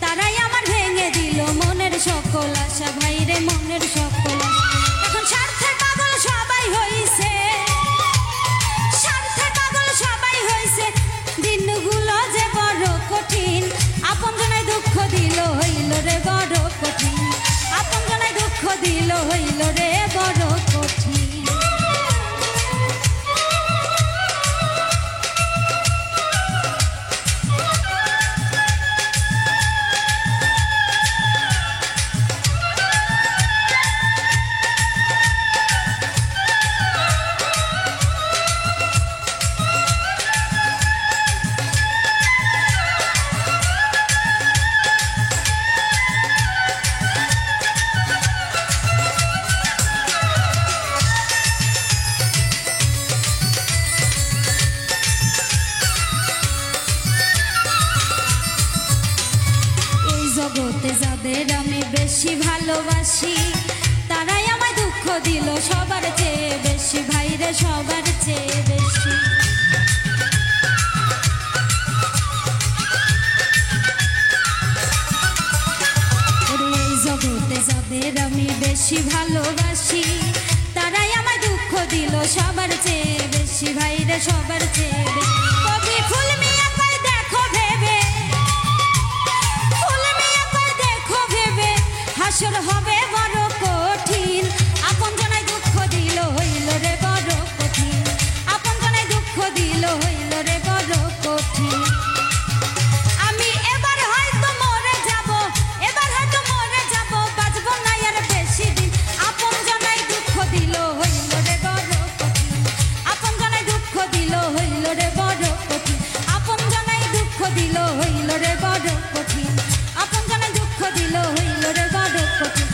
তারাই আমার ভেঙে দিল মনের সকল আশা, ভাইরে মনের সকল আশা। এখন স্বার্থের পাগল সবাই হইছে, দিনগুলো যে বড় কঠিন। আপন জনাই দুঃখ দিল হইল রে বড় কঠিন, আপন জনাই দুঃখ দিল হইল রে বড় কঠিন। জগতে যাদের আমি বেশি ভালোবাসি, তারাই আমায় দুঃখ দিল সবার চেয়ে বেশি, ভাইরে সবার চেয়ে বেশি। এই জগতে যাদের আমি বেশি ভালোবাসি, তারাই আমায় দুঃখ দিল সবার চেয়ে বেশি, ভাইরে সবার চেয়ে বেশি। কবি ফুল মিয়া কয় দেখো ভেবে, হাসর হবে বড় কঠিন। আপন জনাই দুঃখ দিল হইল রে বড় কঠিন, আপন জনাই দুঃখ দিল হইল রে বড় কঠিন। আমি এবার হয়তো মরে যাব, এবার হয়তো মরে যাব, বাঁচব না আর বেশি দিন। আপন জনাই দুঃখ দিল হইল রে বড় কঠিন, আপন জনাই দুঃখ দিল হইল রে বড় কঠিন, আপন জনাই দুঃখ দিল হইল রে বড় কঠিন, আপন জনাই দুঃখ দিল হইল রে বড় কঠিন।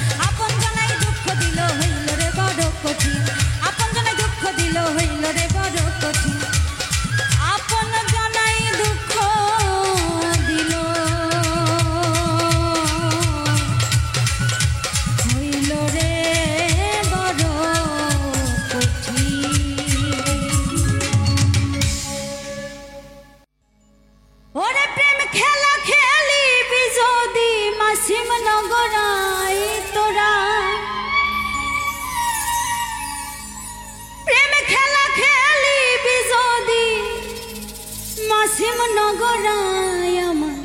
মাসিম নগরায় আমার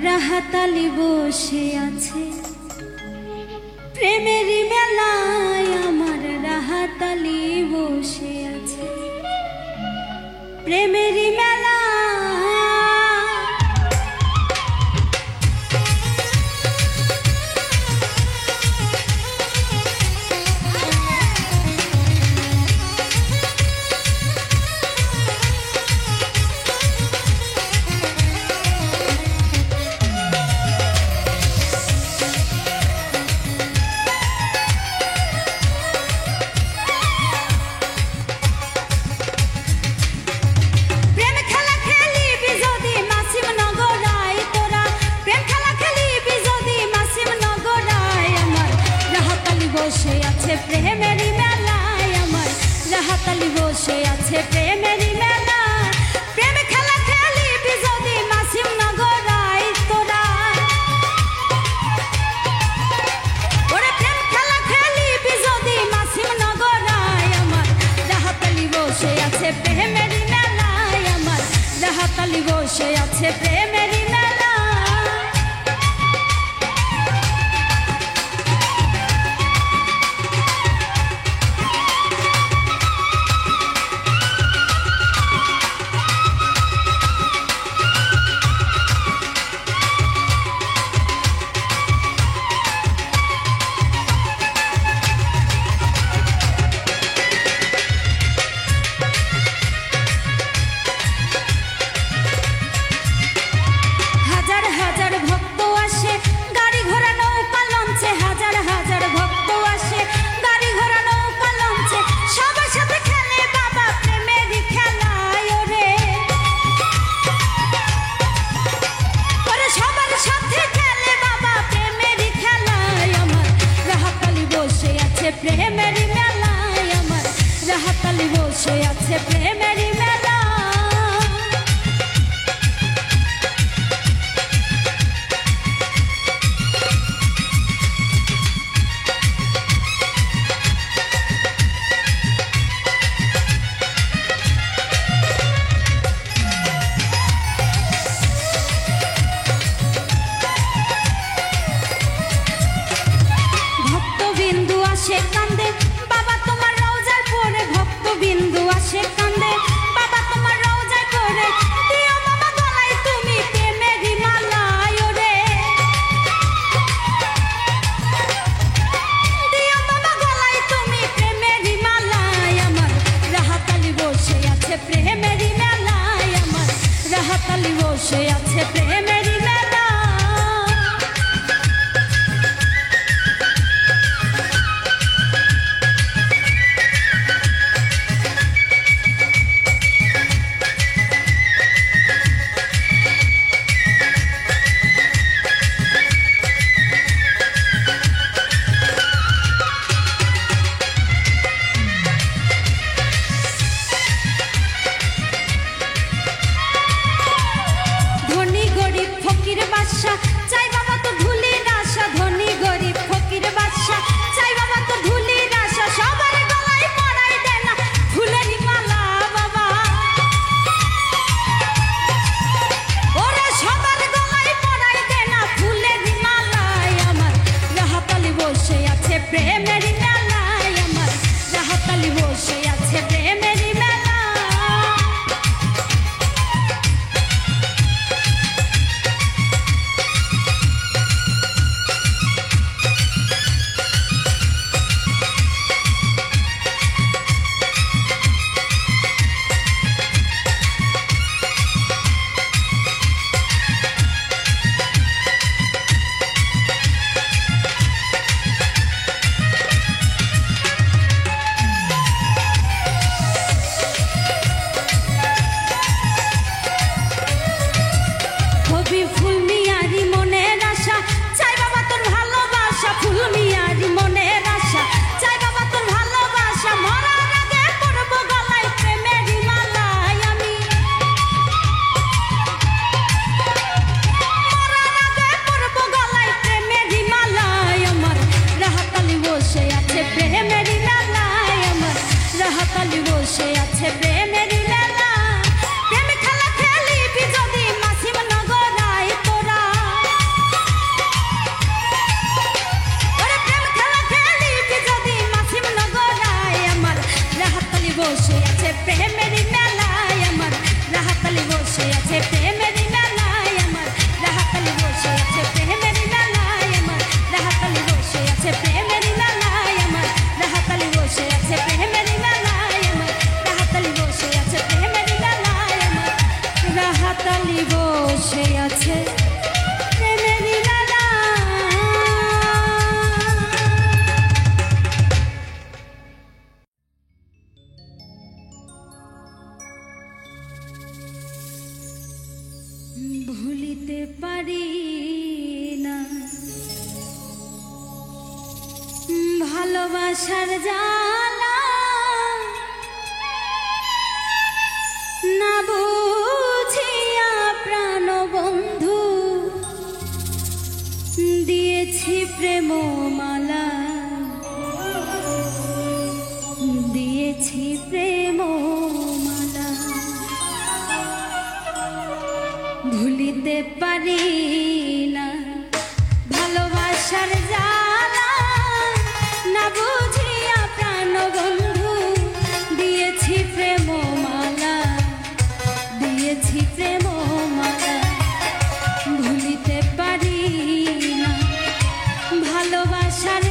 রাহাতালি বসে আছে, প্রেমেরই মেলায় আমার রাহাতালি বসে আছে, প্রেমেরই মেলা। প্রেমেরই মেলায় আমার রাহাতালি বসে আছে, প্রেমেরই মেলা। প্রেম খেলা খেলিবি যদি মাসিম নগরায় তোরা, ওরে প্রেম খেলা খেলিবি যদি মাসিম নগরায় আমার রাহাতালি বসে আছে, প্রেমেরই মেলায় আমার রাহাতালি বসে আছে, প্রেমেরই মেলা। প্রেমেরই মেলায় আমার রাহাতালি বসে আছে, প্রেমেরই মেলা। ভক্তবিন্দু আসে কান্দে বাবা তোমার রওজায় পড়ে, ভক্তবিন্দু আসে কান্দে বাবা তোমার রওজায় পড়ে, দিও বাবা গলায় তুমি প্রেমেরই মালায় ওরে, দিও বাবা গলায় তুমি প্রেমেরই মালায় আমার রাহাতালি বসে আছে, প্রেমেরই মেলায় আমার রাহাতালি বসে আছে, প্রেমেরই মেলা। চাই বাবা তো ধুলির আশা, ধনী গরিব ফকির বাদশা, চাই বাবা তো ধুলির আশা, সবার গলায় পরাই দেয় না ফুলেরই মালা বাবা, ওরে সবার গলায় পরাই দেয় না ফুলেরই মালায় আমার রাহাতালি বসে আছে, প্রেমেরই মেলায় আমার রাহাতালি বসে আছে, প্রেমেরই মেলা। ফুল মিয়ারি মনের আশা, চাই বাবা তোর ভালোবাসা, ফুল মিয়ারি মনের আশা, চাই বাবা তোর ভালোবাসা, মরার আগে পড়বো গলায় প্রেমেরই মালায় আমি, মরার আগে পড়বো গলায় প্রেমেরই মালায় আমার রাহাতালি বসে আছে, প্রেমেরই মেলায় আমার রাহাতালি বসে আছে, প্রেমেরই মেলা। ভালোবাসার জ্বালা না বুঝিয়া প্রাণ বন্ধু দিয়েছি প্রেম মালা, দিয়েছি প্রেম মালা। ভুলিতে পারি না ভালোবাসার জ্বালা না বুঝিয়া প্রাণ বন্ধু দিয়েছি প্রেম মালা, দিয়েছি প্রেম মালা। ভুলিতে পারি না ভালোবাসার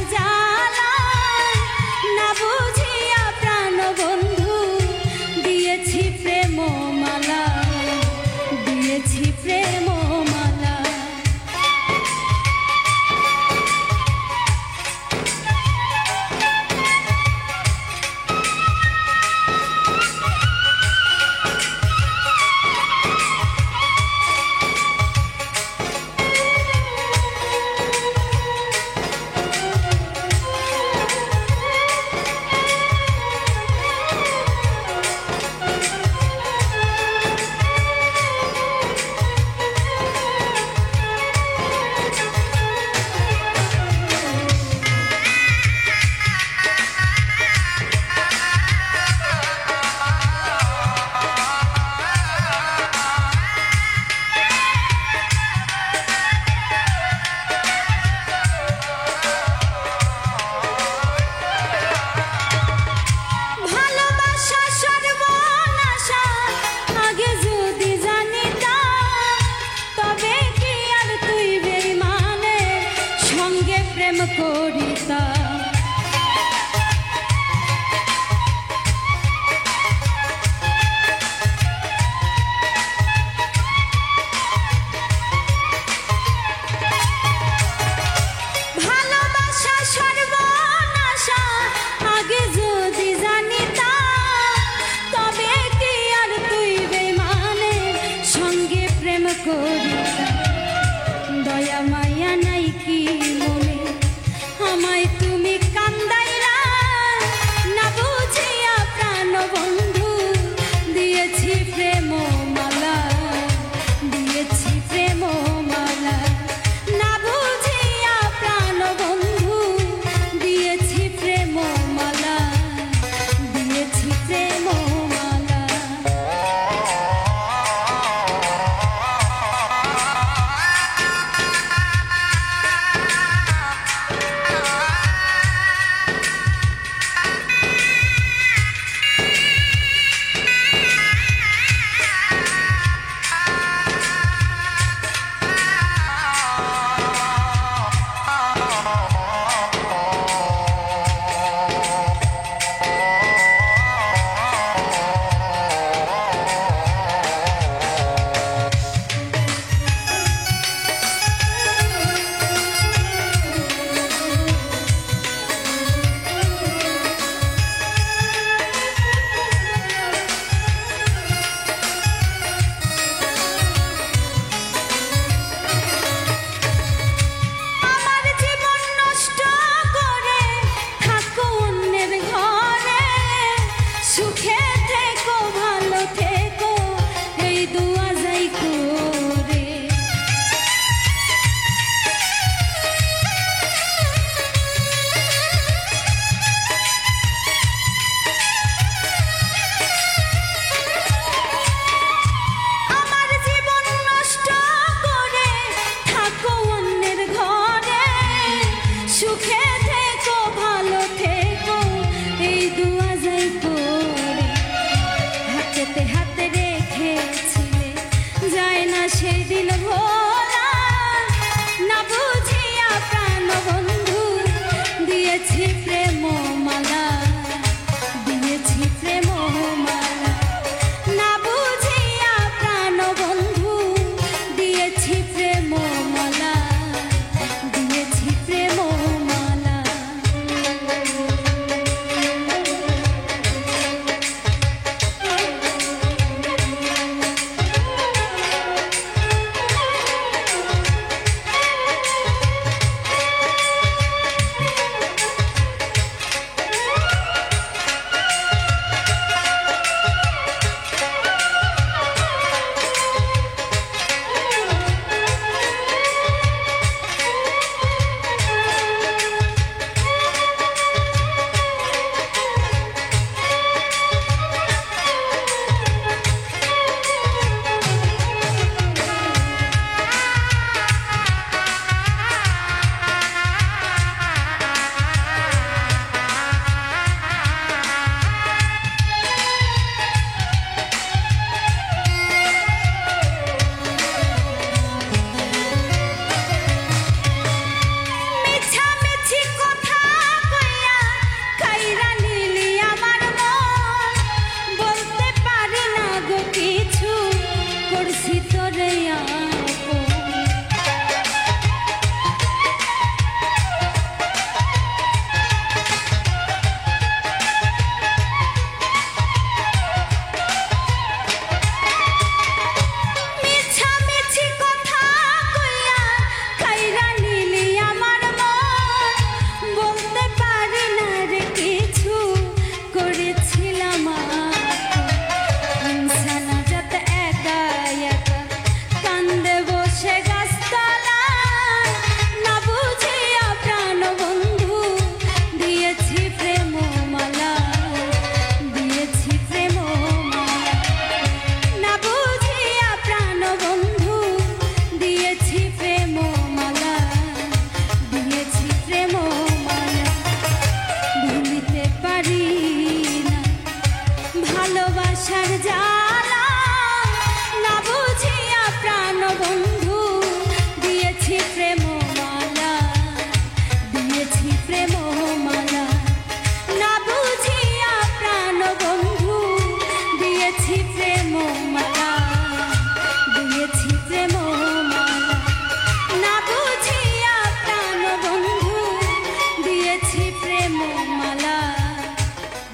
প্রেমমালা,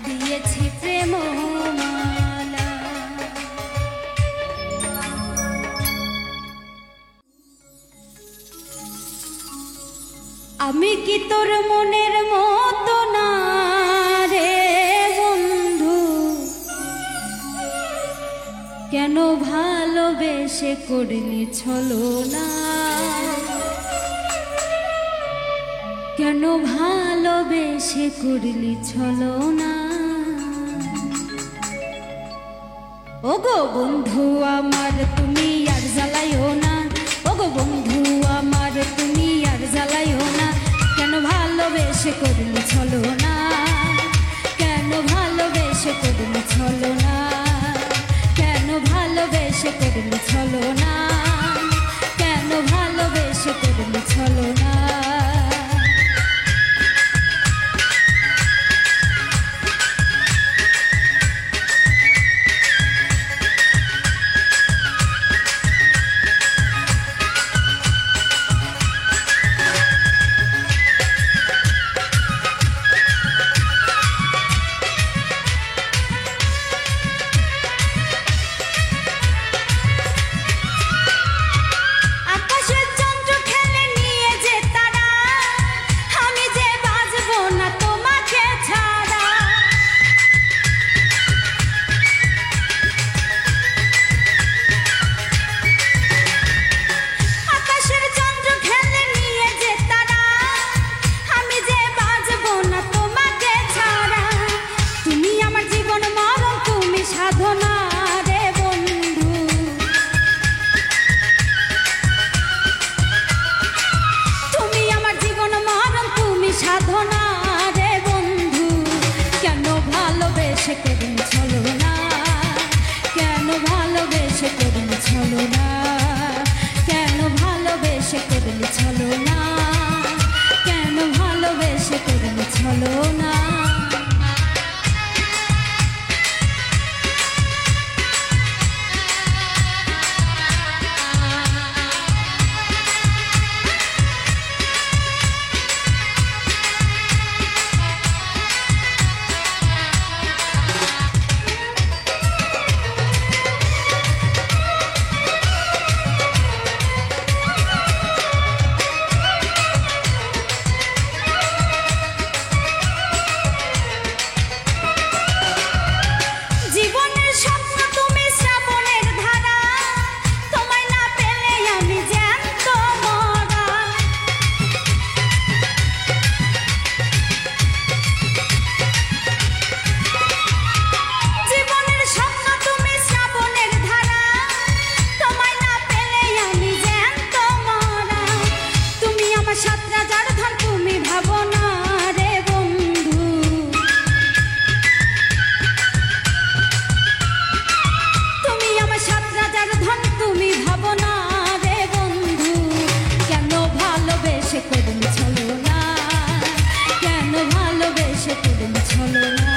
দিয়েছি প্রেমমালা। আমি কি তোর মনের মতো না রে বন্ধু, কেন ভালোবেসে করলি ছলনা, কেন ভালোবেসে করলি ছলনা। ওগো বন্ধু আমার তুমি আর জ্বালাইও না, ওগো বন্ধু আমার তুমি আর জ্বালাইও না, কেন ভালোবেসে করলি ছলনা, কেন ভালোবেসে করলি ছলনা, কেন ভালোবেসে করলি ছলনা, কেন ভালোবেসে করলি ছলনা। সাধনা রে বন্ধু, কেন ভালোবেসে করলি ছলনা, কেন ভালোবেসে করলি ছলনা, কেন ভালোবেসে করলি ছলনা, কেন ভালোবেসে করলি ছলনা। কেন ভালোবেসে করলি ছলনা,